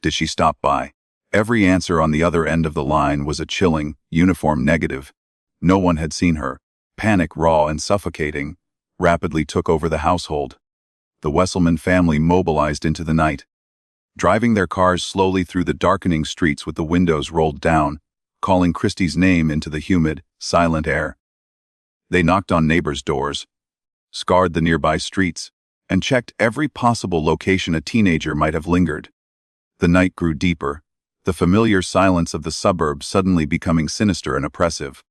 Did she stop by? Every answer on the other end of the line was a chilling, uniform negative. No one had seen her. Panic, raw and suffocating, rapidly took over the household. The Wesselman family mobilized into the night, driving their cars slowly through the darkening streets with the windows rolled down, calling Kristy's name into the humid, silent air. They knocked on neighbors' doors, scoured the nearby streets, and checked every possible location a teenager might have lingered. The night grew deeper, the familiar silence of the suburbs suddenly becoming sinister and oppressive.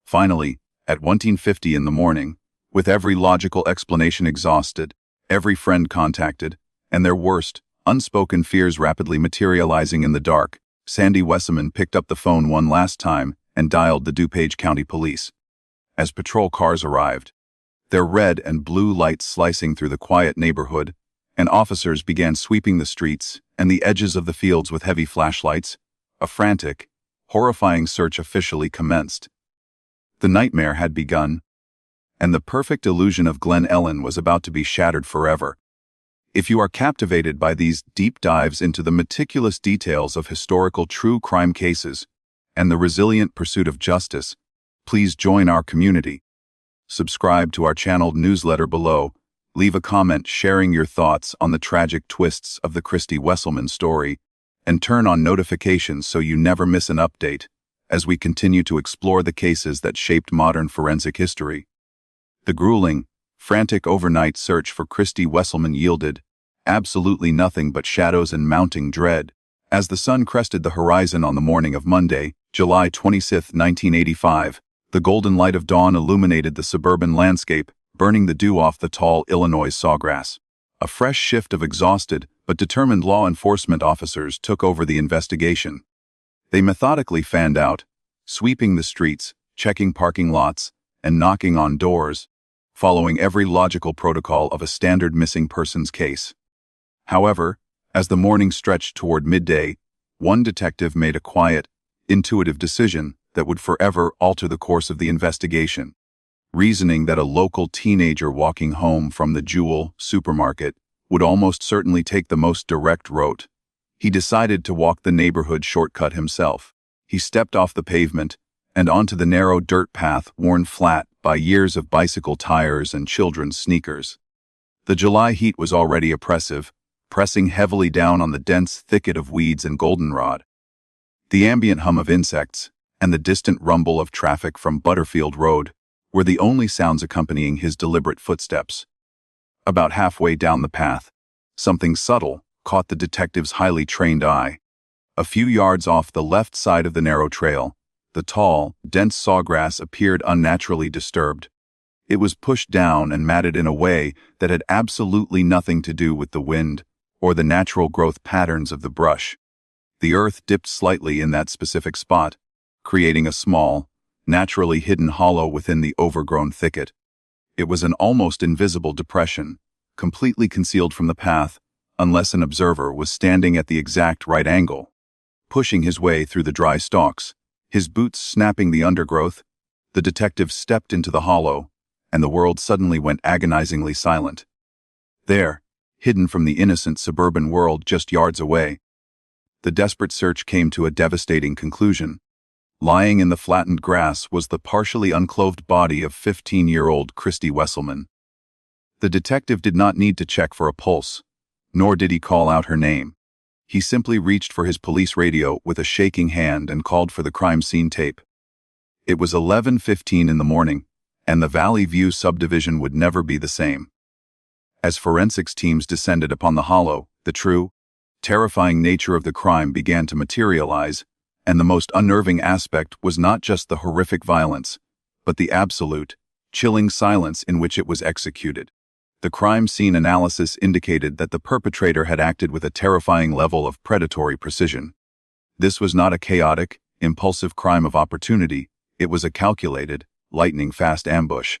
Finally, at 1:50 in the morning, with every logical explanation exhausted, every friend contacted, and their worst, unspoken fears rapidly materializing in the dark, Sandy Wesselman picked up the phone one last time and dialed the DuPage County Police. As patrol cars arrived, their red and blue lights slicing through the quiet neighborhood, and officers began sweeping the streets and the edges of the fields with heavy flashlights, a frantic, horrifying search officially commenced. The nightmare had begun, and the perfect illusion of Glen Ellen was about to be shattered forever. If you are captivated by these deep dives into the meticulous details of historical true crime cases and the resilient pursuit of justice, please join our community. Subscribe to our channel newsletter below, leave a comment sharing your thoughts on the tragic twists of the Kristy Wesselman story, and turn on notifications so you never miss an update as we continue to explore the cases that shaped modern forensic history. The grueling, frantic overnight search for Kristy Wesselman yielded absolutely nothing but shadows and mounting dread. As the sun crested the horizon on the morning of Monday, July 26, 1985, the golden light of dawn illuminated the suburban landscape, burning the dew off the tall Illinois sawgrass. A fresh shift of exhausted but determined law enforcement officers took over the investigation. They methodically fanned out, sweeping the streets, checking parking lots, and knocking on doors, following every logical protocol of a standard missing persons case. However, as the morning stretched toward midday, one detective made a quiet, intuitive decision that would forever alter the course of the investigation. Reasoning that a local teenager walking home from the Jewel supermarket would almost certainly take the most direct route, he decided to walk the neighborhood shortcut himself. He stepped off the pavement and onto the narrow dirt path worn flat by years of bicycle tires and children's sneakers. The July heat was already oppressive, pressing heavily down on the dense thicket of weeds and goldenrod. The ambient hum of insects and the distant rumble of traffic from Butterfield Road were the only sounds accompanying his deliberate footsteps. About halfway down the path, something subtle caught the detective's highly trained eye. A few yards off the left side of the narrow trail, the tall, dense sawgrass appeared unnaturally disturbed. It was pushed down and matted in a way that had absolutely nothing to do with the wind or the natural growth patterns of the brush. The earth dipped slightly in that specific spot, creating a small, naturally hidden hollow within the overgrown thicket. It was an almost invisible depression, completely concealed from the path, unless an observer was standing at the exact right angle. Pushing his way through the dry stalks, his boots snapping the undergrowth, the detective stepped into the hollow, and the world suddenly went agonizingly silent. There, hidden from the innocent suburban world just yards away, the desperate search came to a devastating conclusion. Lying in the flattened grass was the partially unclothed body of 15-year-old Kristy Wesselman. The detective did not need to check for a pulse, nor did he call out her name. He simply reached for his police radio with a shaking hand and called for the crime scene tape. It was 11:15 in the morning, and the Valley View subdivision would never be the same. As forensics teams descended upon the hollow, the true, terrifying nature of the crime began to materialize, and the most unnerving aspect was not just the horrific violence, but the absolute, chilling silence in which it was executed. The crime scene analysis indicated that the perpetrator had acted with a terrifying level of predatory precision. This was not a chaotic, impulsive crime of opportunity, it was a calculated, lightning-fast ambush.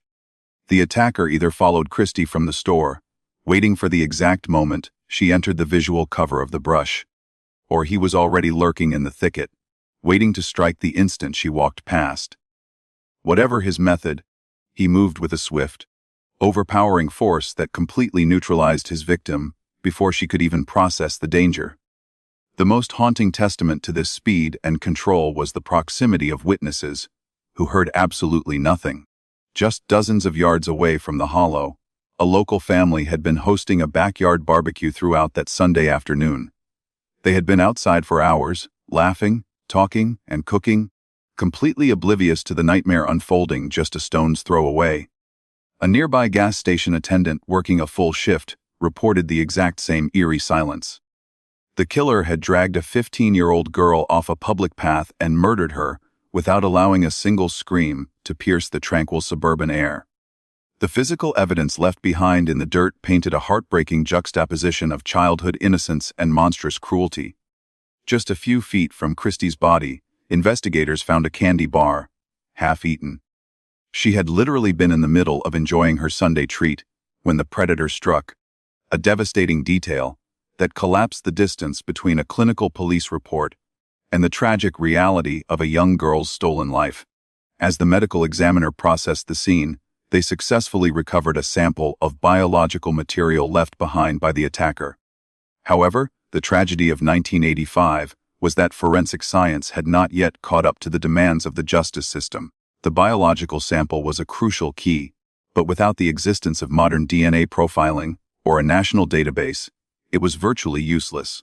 The attacker either followed Kristy from the store, waiting for the exact moment she entered the visual cover of the brush, or he was already lurking in the thicket, waiting to strike the instant she walked past. Whatever his method, he moved with a swift, overpowering force that completely neutralized his victim before she could even process the danger. The most haunting testament to this speed and control was the proximity of witnesses, who heard absolutely nothing. Just dozens of yards away from the hollow, a local family had been hosting a backyard barbecue throughout that Sunday afternoon. They had been outside for hours, laughing, talking, and cooking, completely oblivious to the nightmare unfolding just a stone's throw away. A nearby gas station attendant working a full shift reported the exact same eerie silence. The killer had dragged a 15-year-old girl off a public path and murdered her without allowing a single scream to pierce the tranquil suburban air. The physical evidence left behind in the dirt painted a heartbreaking juxtaposition of childhood innocence and monstrous cruelty. Just a few feet from Kristy's body, investigators found a candy bar, half-eaten. She had literally been in the middle of enjoying her Sunday treat when the predator struck, a devastating detail that collapsed the distance between a clinical police report and the tragic reality of a young girl's stolen life. As the medical examiner processed the scene, they successfully recovered a sample of biological material left behind by the attacker. However, the tragedy of 1985 was that forensic science had not yet caught up to the demands of the justice system. The biological sample was a crucial key, but without the existence of modern DNA profiling or a national database, it was virtually useless.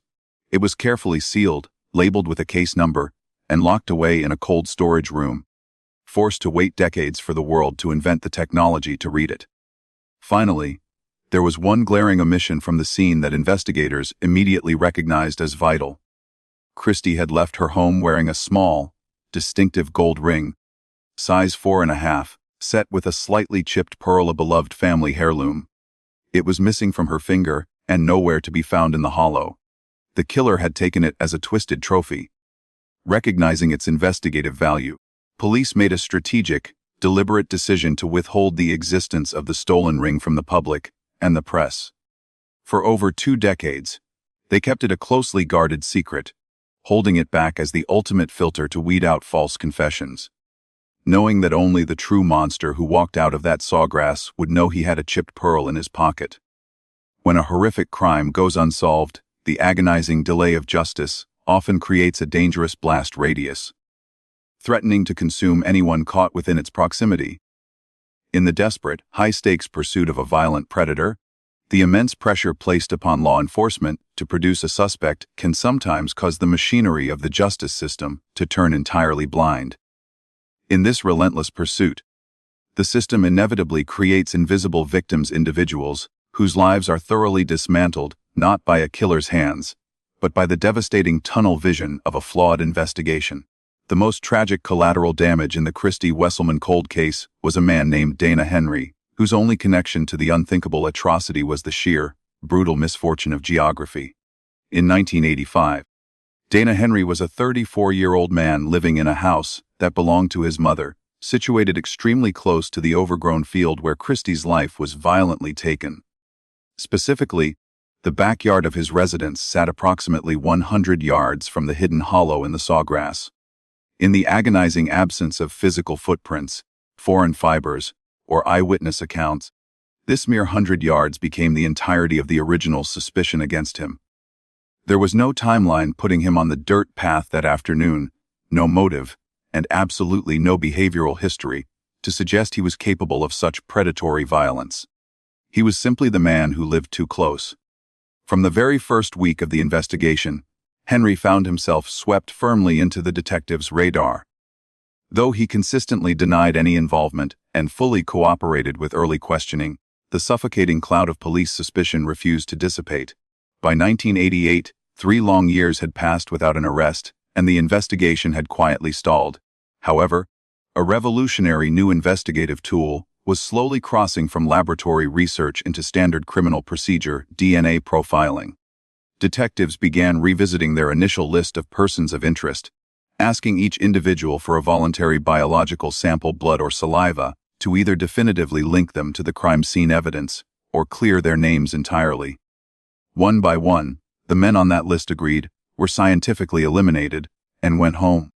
It was carefully sealed, labeled with a case number, and locked away in a cold storage room, forced to wait decades for the world to invent the technology to read it. Finally, there was one glaring omission from the scene that investigators immediately recognized as vital. Kristy had left her home wearing a small, distinctive gold ring, size 4.5, set with a slightly chipped pearl, a beloved family heirloom. It was missing from her finger and nowhere to be found in the hollow. The killer had taken it as a twisted trophy. Recognizing its investigative value, police made a strategic, deliberate decision to withhold the existence of the stolen ring from the public and the press. For over 2 decades, they kept it a closely guarded secret, holding it back as the ultimate filter to weed out false confessions. Knowing that only the true monster who walked out of that sawgrass would know he had a chipped pearl in his pocket. When a horrific crime goes unsolved, the agonizing delay of justice often creates a dangerous blast radius, threatening to consume anyone caught within its proximity. In the desperate, high-stakes pursuit of a violent predator, the immense pressure placed upon law enforcement to produce a suspect can sometimes cause the machinery of the justice system to turn entirely blind. In this relentless pursuit, the system inevitably creates invisible victims, individuals whose lives are thoroughly dismantled not by a killer's hands, but by the devastating tunnel vision of a flawed investigation. The most tragic collateral damage in the Kristy Wesselman cold case was a man named Dana Henry, whose only connection to the unthinkable atrocity was the sheer, brutal misfortune of geography. In 1985, Dana Henry was a 34-year-old man living in a house that belonged to his mother, situated extremely close to the overgrown field where Kristy's life was violently taken. Specifically, the backyard of his residence sat approximately 100 yards from the hidden hollow in the sawgrass. In the agonizing absence of physical footprints, foreign fibers, or eyewitness accounts, this mere 100 yards became the entirety of the original suspicion against him. There was no timeline putting him on the dirt path that afternoon, no motive, and absolutely no behavioral history to suggest he was capable of such predatory violence. He was simply the man who lived too close. From the very first week of the investigation, Henry found himself swept firmly into the detective's radar. Though he consistently denied any involvement and fully cooperated with early questioning, the suffocating cloud of police suspicion refused to dissipate. By 1988, 3 long years had passed without an arrest, and the investigation had quietly stalled. However, a revolutionary new investigative tool was slowly crossing from laboratory research into standard criminal procedure, DNA profiling. Detectives began revisiting their initial list of persons of interest, asking each individual for a voluntary biological sample, blood or saliva, to either definitively link them to the crime scene evidence or clear their names entirely. One by one, the men on that list agreed, were scientifically eliminated, and went home.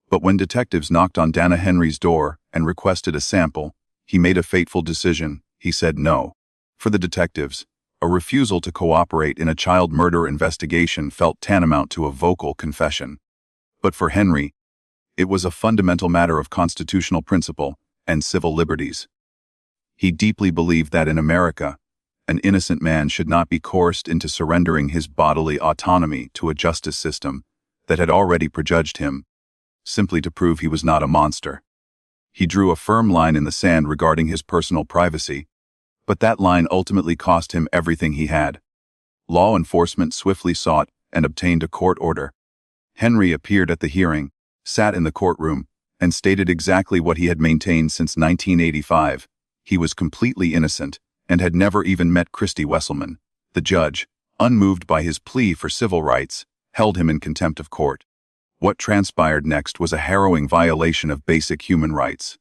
But when detectives knocked on Dana Henry's door and requested a sample, he made a fateful decision. He said no. For the detectives, a refusal to cooperate in a child murder investigation felt tantamount to a vocal confession. But for Henry, it was a fundamental matter of constitutional principle and civil liberties. He deeply believed that in America, an innocent man should not be coerced into surrendering his bodily autonomy to a justice system that had already prejudged him, simply to prove he was not a monster. He drew a firm line in the sand regarding his personal privacy, but that line ultimately cost him everything he had. Law enforcement swiftly sought and obtained a court order. Henry appeared at the hearing, sat in the courtroom, and stated exactly what he had maintained since 1985. He was completely innocent and had never even met Kristy Wesselman. The judge, unmoved by his plea for civil rights, held him in contempt of court. What transpired next was a harrowing violation of basic human rights.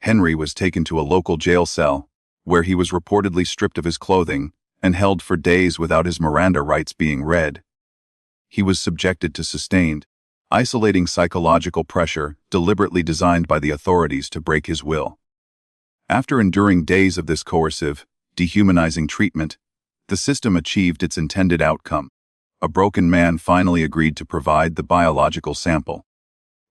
Henry was taken to a local jail cell, where he was reportedly stripped of his clothing and held for days without his Miranda rights being read. He was subjected to sustained, isolating psychological pressure deliberately designed by the authorities to break his will. After enduring days of this coercive, dehumanizing treatment, the system achieved its intended outcome. A broken man finally agreed to provide the biological sample.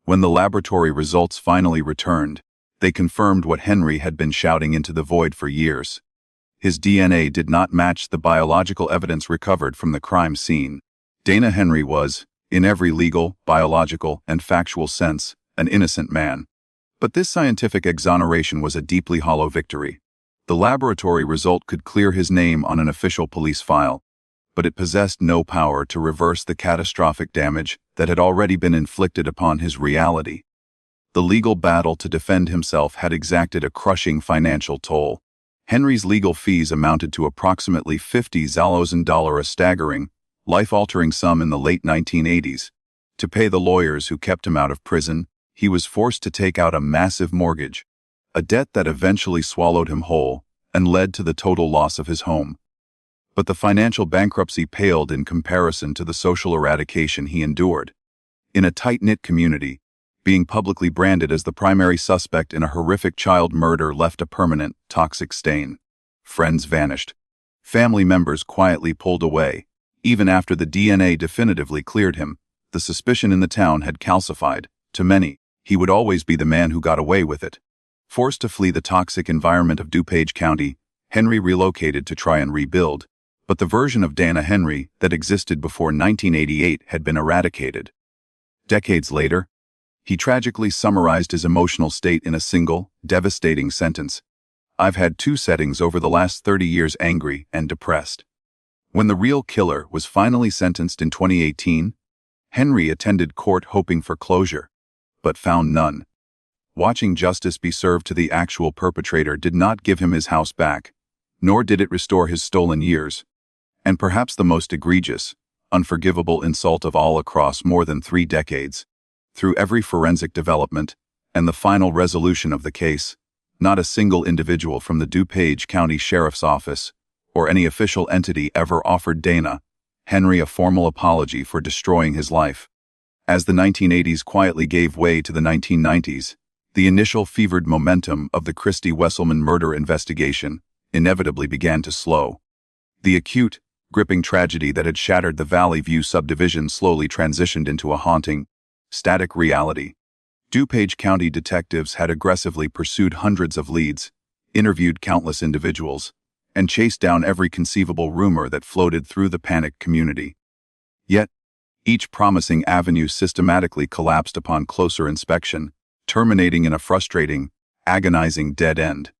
When the laboratory results finally returned, they confirmed what Henry had been shouting into the void for years. His DNA did not match the biological evidence recovered from the crime scene. Dana Henry was, in every legal, biological, and factual sense, an innocent man. But this scientific exoneration was a deeply hollow victory. The laboratory result could clear his name on an official police file, but it possessed no power to reverse the catastrophic damage that had already been inflicted upon his reality. The legal battle to defend himself had exacted a crushing financial toll. Henry's legal fees amounted to approximately $50,000, a staggering, life-altering sum in the late 1980s. To pay the lawyers who kept him out of prison, he was forced to take out a massive mortgage, a debt that eventually swallowed him whole and led to the total loss of his home. But the financial bankruptcy paled in comparison to the social eradication he endured. In a tight-knit community, being publicly branded as the primary suspect in a horrific child murder left a permanent, toxic stain. Friends vanished. Family members quietly pulled away. Even after the DNA definitively cleared him, the suspicion in the town had calcified. To many, he would always be the man who got away with it. Forced to flee the toxic environment of DuPage County, Henry relocated to try and rebuild. But the version of Dana Henry that existed before 1988 had been eradicated. Decades later, he tragically summarized his emotional state in a single, devastating sentence. "I've had 2 settings over the last 30 years: angry and depressed." When the real killer was finally sentenced in 2018, Henry attended court hoping for closure, but found none. Watching justice be served to the actual perpetrator did not give him his house back, nor did it restore his stolen years. And perhaps the most egregious, unforgivable insult of all across more than 3 decades. Through every forensic development and the final resolution of the case, not a single individual from the DuPage County Sheriff's Office or any official entity ever offered Dana Henry a formal apology for destroying his life. As the 1980s quietly gave way to the 1990s, the initial fevered momentum of the Kristy Wesselman murder investigation inevitably began to slow. The acute, gripping tragedy that had shattered the Valley View subdivision slowly transitioned into a haunting, static reality. DuPage County detectives had aggressively pursued hundreds of leads, interviewed countless individuals, and chased down every conceivable rumor that floated through the panicked community. Yet, each promising avenue systematically collapsed upon closer inspection, terminating in a frustrating, agonizing dead end.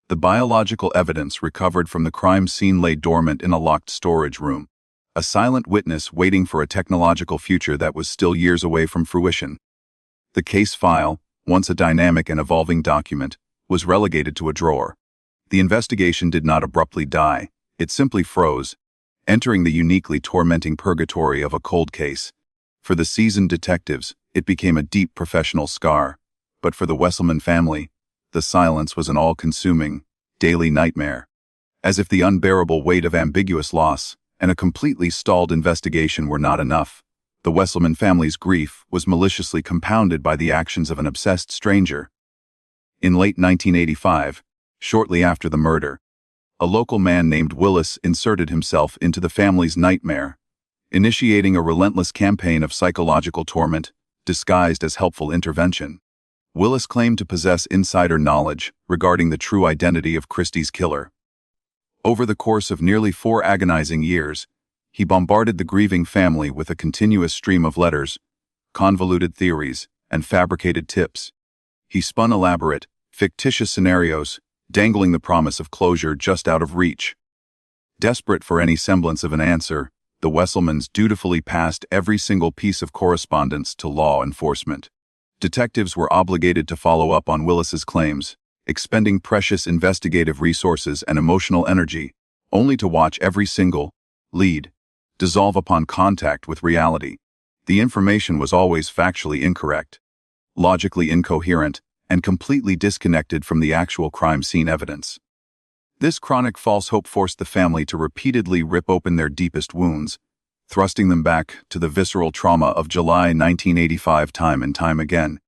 The biological evidence recovered from the crime scene lay dormant in a locked storage room, a silent witness waiting for a technological future that was still years away from fruition. The case file, once a dynamic and evolving document, was relegated to a drawer. The investigation did not abruptly die, it simply froze, entering the uniquely tormenting purgatory of a cold case. For the seasoned detectives, it became a deep professional scar, but for the Wesselman family, the silence was an all-consuming, daily nightmare. As if the unbearable weight of ambiguous loss and a completely stalled investigation were not enough, the Wesselman family's grief was maliciously compounded by the actions of an obsessed stranger. In late 1985, shortly after the murder, a local man named Willis inserted himself into the family's nightmare, initiating a relentless campaign of psychological torment disguised as helpful intervention. Willis claimed to possess insider knowledge regarding the true identity of Kristy's killer. Over the course of nearly 4 agonizing years, he bombarded the grieving family with a continuous stream of letters, convoluted theories, and fabricated tips. He spun elaborate, fictitious scenarios, dangling the promise of closure just out of reach. Desperate for any semblance of an answer, the Wesselmans dutifully passed every single piece of correspondence to law enforcement. Detectives were obligated to follow up on Willis's claims, expending precious investigative resources and emotional energy, only to watch every single lead dissolve upon contact with reality. The information was always factually incorrect, logically incoherent, and completely disconnected from the actual crime scene evidence. This chronic false hope forced the family to repeatedly rip open their deepest wounds, thrusting them back to the visceral trauma of July 1985 time and time again.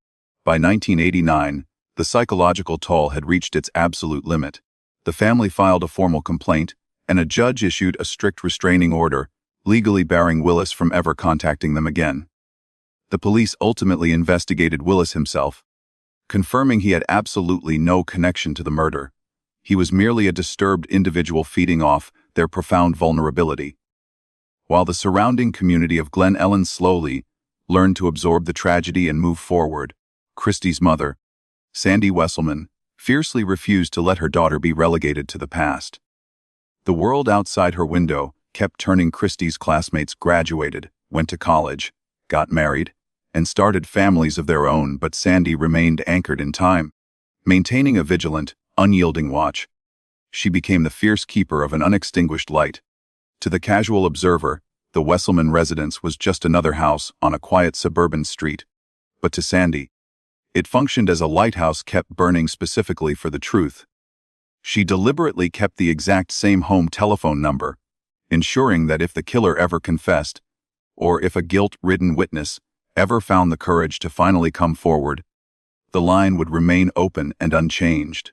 By 1989, the psychological toll had reached its absolute limit. The family filed a formal complaint, and a judge issued a strict restraining order, legally barring Willis from ever contacting them again. The police ultimately investigated Willis himself, confirming he had absolutely no connection to the murder. He was merely a disturbed individual feeding off their profound vulnerability. While the surrounding community of Glen Ellen slowly learned to absorb the tragedy and move forward, Kristy's mother, Sandy Wesselman, fiercely refused to let her daughter be relegated to the past. The world outside her window kept turning. Kristy's classmates graduated, went to college, got married, and started families of their own, but Sandy remained anchored in time, maintaining a vigilant, unyielding watch. She became the fierce keeper of an unextinguished light. To the casual observer, the Wesselman residence was just another house on a quiet suburban street. But to Sandy, it functioned as a lighthouse kept burning specifically for the truth. She deliberately kept the exact same home telephone number, ensuring that if the killer ever confessed, or if a guilt-ridden witness ever found the courage to finally come forward, the line would remain open and unchanged.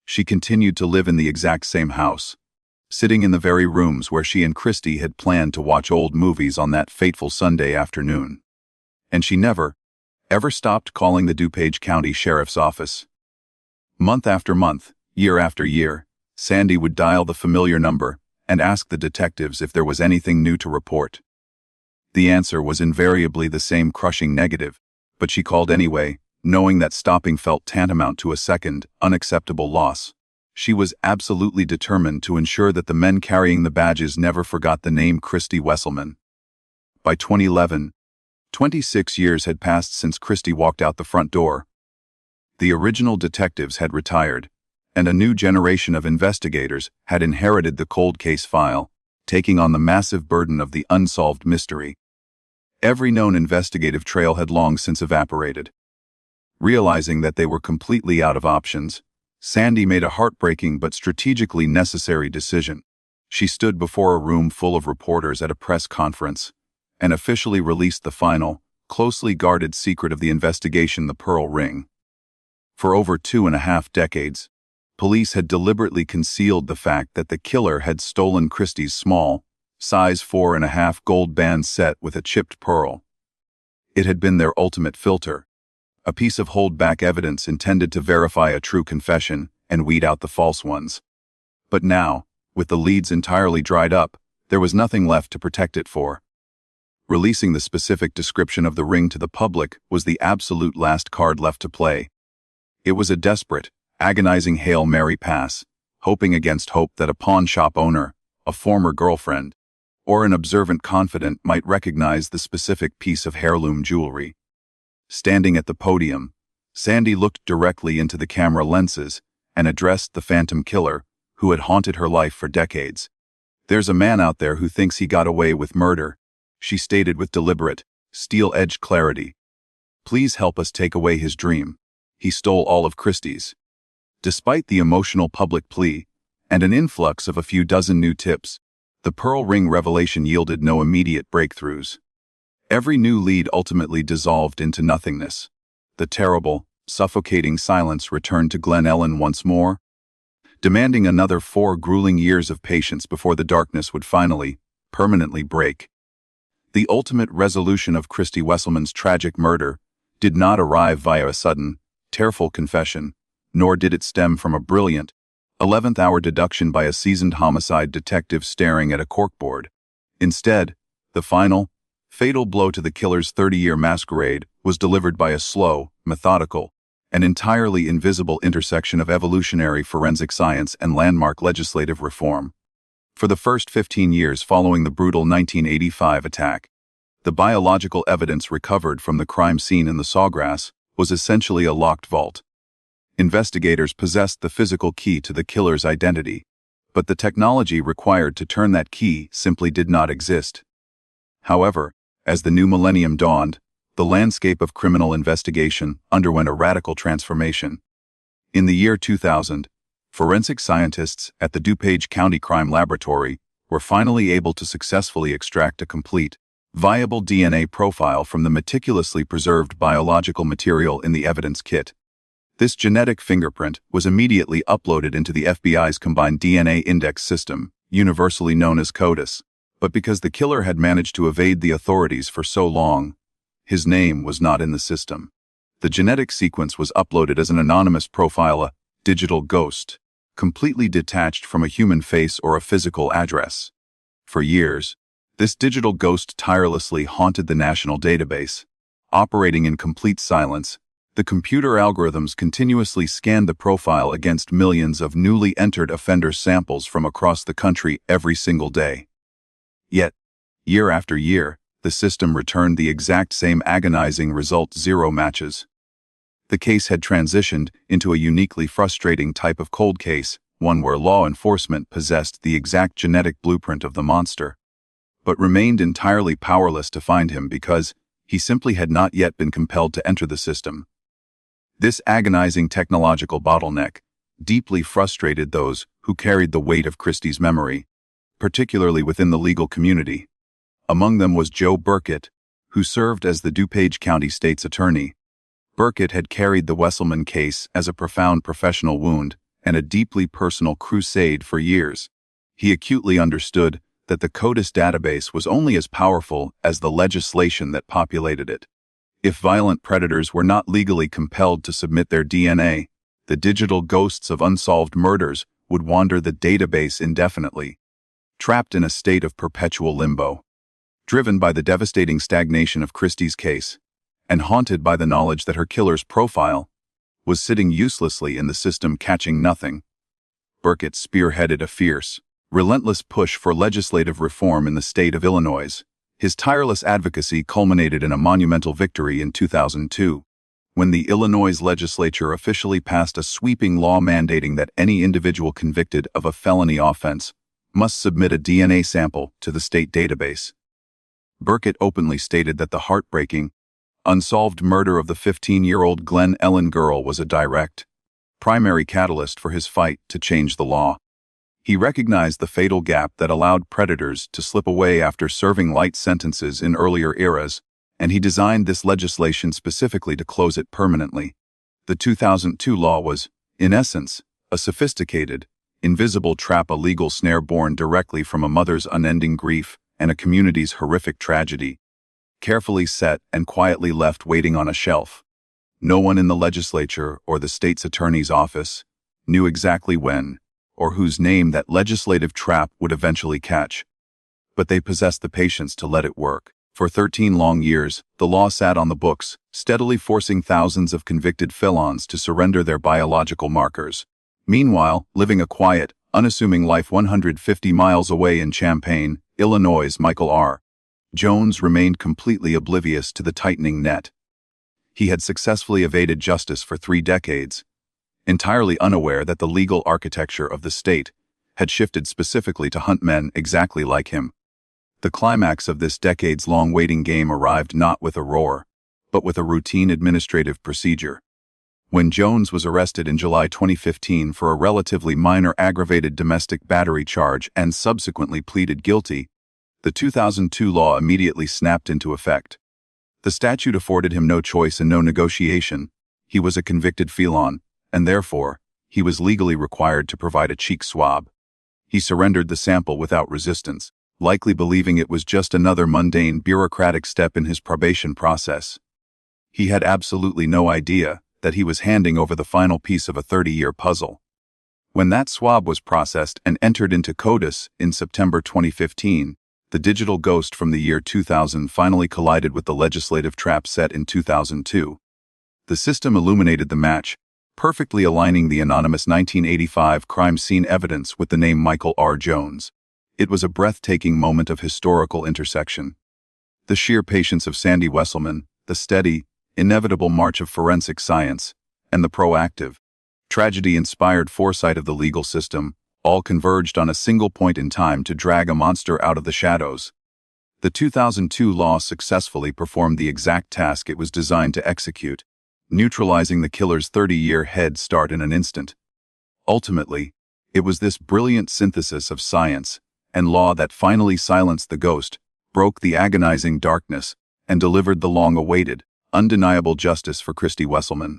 She continued to live in the exact same house, sitting in the very rooms where she and Kristy had planned to watch old movies on that fateful Sunday afternoon. And she never, ever stopped calling the DuPage County Sheriff's Office. Month after month, year after year, Sandy would dial the familiar number and ask the detectives if there was anything new to report. The answer was invariably the same crushing negative, but she called anyway, knowing that stopping felt tantamount to a second, unacceptable loss. She was absolutely determined to ensure that the men carrying the badges never forgot the name Kristy Wesselman. By 2011, 26 years had passed since Kristy walked out the front door. The original detectives had retired, and a new generation of investigators had inherited the cold case file, taking on the massive burden of the unsolved mystery. Every known investigative trail had long since evaporated. Realizing that they were completely out of options, Sandy made a heartbreaking but strategically necessary decision. She stood before a room full of reporters at a press conference and officially released the final, closely guarded secret of the investigation: the Pearl Ring. For over 2.5 decades, police had deliberately concealed the fact that the killer had stolen Kristy's small, size 4.5 gold band set with a chipped pearl. It had been their ultimate filter, a piece of hold-back evidence intended to verify a true confession and weed out the false ones. But now, With the leads entirely dried up, there was nothing left to protect it for. Releasing the specific description of the ring to the public was the absolute last card left to play. It was a desperate, agonizing Hail Mary pass, hoping against hope that a pawn shop owner, a former girlfriend, or an observant confidant might recognize the specific piece of heirloom jewelry. Standing at the podium, Sandy looked directly into the camera lenses and addressed the phantom killer who had haunted her life for decades. "There's a man out there who thinks he got away with murder," she stated with deliberate, steel-edged clarity. "Please help us take away his dream. He stole all of Kristy's." Despite the emotional public plea and an influx of a few dozen new tips, the pearl ring revelation yielded no immediate breakthroughs. Every new lead ultimately dissolved into nothingness. The terrible, suffocating silence returned to Glen Ellen once more, demanding another 4 grueling years of patience before the darkness would finally, permanently break. The ultimate resolution of Kristy Wesselman's tragic murder did not arrive via a sudden, tearful confession, nor did it stem from a brilliant, 11th-hour deduction by a seasoned homicide detective staring at a corkboard. Instead, the final, fatal blow to the killer's 30-year masquerade was delivered by a slow, methodical, and entirely invisible intersection of evolutionary forensic science and landmark legislative reform. For the first 15 years following the brutal 1985 attack, the biological evidence recovered from the crime scene in the Sawgrass was essentially a locked vault. Investigators possessed the physical key to the killer's identity, but the technology required to turn that key simply did not exist. However, as the new millennium dawned, the landscape of criminal investigation underwent a radical transformation. In the year 2000, forensic scientists at the DuPage County Crime Laboratory were finally able to successfully extract a complete, viable DNA profile from the meticulously preserved biological material in the evidence kit. This genetic fingerprint was immediately uploaded into the FBI's combined DNA index system, universally known as CODIS. But because the killer had managed to evade the authorities for so long, his name was not in the system. The genetic sequence was uploaded as an anonymous profile, a digital ghost, completely detached from a human face or a physical address. For years, this digital ghost tirelessly haunted the national database. Operating in complete silence, the computer algorithms continuously scanned the profile against millions of newly entered offender samples from across the country every single day. Yet, year after year, the system returned the exact same agonizing result: 0 matches. The case had transitioned into a uniquely frustrating type of cold case, one where law enforcement possessed the exact genetic blueprint of the monster, but remained entirely powerless to find him because he simply had not yet been compelled to enter the system. This agonizing technological bottleneck deeply frustrated those who carried the weight of Kristy's memory, particularly within the legal community. Among them was Joe Burkett, who served as the DuPage County State's attorney. Burkett had carried the Wesselman case as a profound professional wound and a deeply personal crusade for years. He acutely understood that the CODIS database was only as powerful as the legislation that populated it. If violent predators were not legally compelled to submit their DNA, the digital ghosts of unsolved murders would wander the database indefinitely, trapped in a state of perpetual limbo. Driven by the devastating stagnation of Kristy's case, and haunted by the knowledge that her killer's profile was sitting uselessly in the system catching nothing, Burkett spearheaded a fierce, relentless push for legislative reform in the state of Illinois. His tireless advocacy culminated in a monumental victory in 2002, when the Illinois legislature officially passed a sweeping law mandating that any individual convicted of a felony offense must submit a DNA sample to the state database. Burkett openly stated that the heartbreaking, unsolved murder of the 15-year-old Glen Ellen girl was a direct, primary catalyst for his fight to change the law. He recognized the fatal gap that allowed predators to slip away after serving light sentences in earlier eras, and he designed this legislation specifically to close it permanently. The 2002 law was, in essence, a sophisticated, invisible trap, a legal snare born directly from a mother's unending grief and a community's horrific tragedy, carefully set and quietly left waiting on a shelf. No one in the legislature or the state's attorney's office knew exactly when or whose name that legislative trap would eventually catch. But they possessed the patience to let it work. For 13 long years, the law sat on the books, steadily forcing thousands of convicted felons to surrender their biological markers. Meanwhile, living a quiet, unassuming life 150 miles away in Champaign, Illinois', Michael R. Jones remained completely oblivious to the tightening net. He had successfully evaded justice for 3 decades, entirely unaware that the legal architecture of the state had shifted specifically to hunt men exactly like him. The climax of this decades-long waiting game arrived not with a roar, but with a routine administrative procedure. When Jones was arrested in July 2015 for a relatively minor aggravated domestic battery charge and subsequently pleaded guilty, the 2002 law immediately snapped into effect. The statute afforded him no choice and no negotiation. He was a convicted felon, and therefore, he was legally required to provide a cheek swab. He surrendered the sample without resistance, likely believing it was just another mundane bureaucratic step in his probation process. He had absolutely no idea that he was handing over the final piece of a 30-year puzzle. When that swab was processed and entered into CODIS in September 2015, the digital ghost from the year 2000 finally collided with the legislative trap set in 2002. The system illuminated the match, perfectly aligning the anonymous 1985 crime scene evidence with the name Michael R. Jones. It was a breathtaking moment of historical intersection. The sheer patience of Kristy Wesselman, the steady, inevitable march of forensic science, and the proactive, tragedy-inspired foresight of the legal system all converged on a single point in time to drag a monster out of the shadows. The 2002 law successfully performed the exact task it was designed to execute, neutralizing the killer's 30-year head start in an instant. Ultimately, it was this brilliant synthesis of science and law that finally silenced the ghost, broke the agonizing darkness, and delivered the long-awaited, undeniable justice for Kristy Wesselman.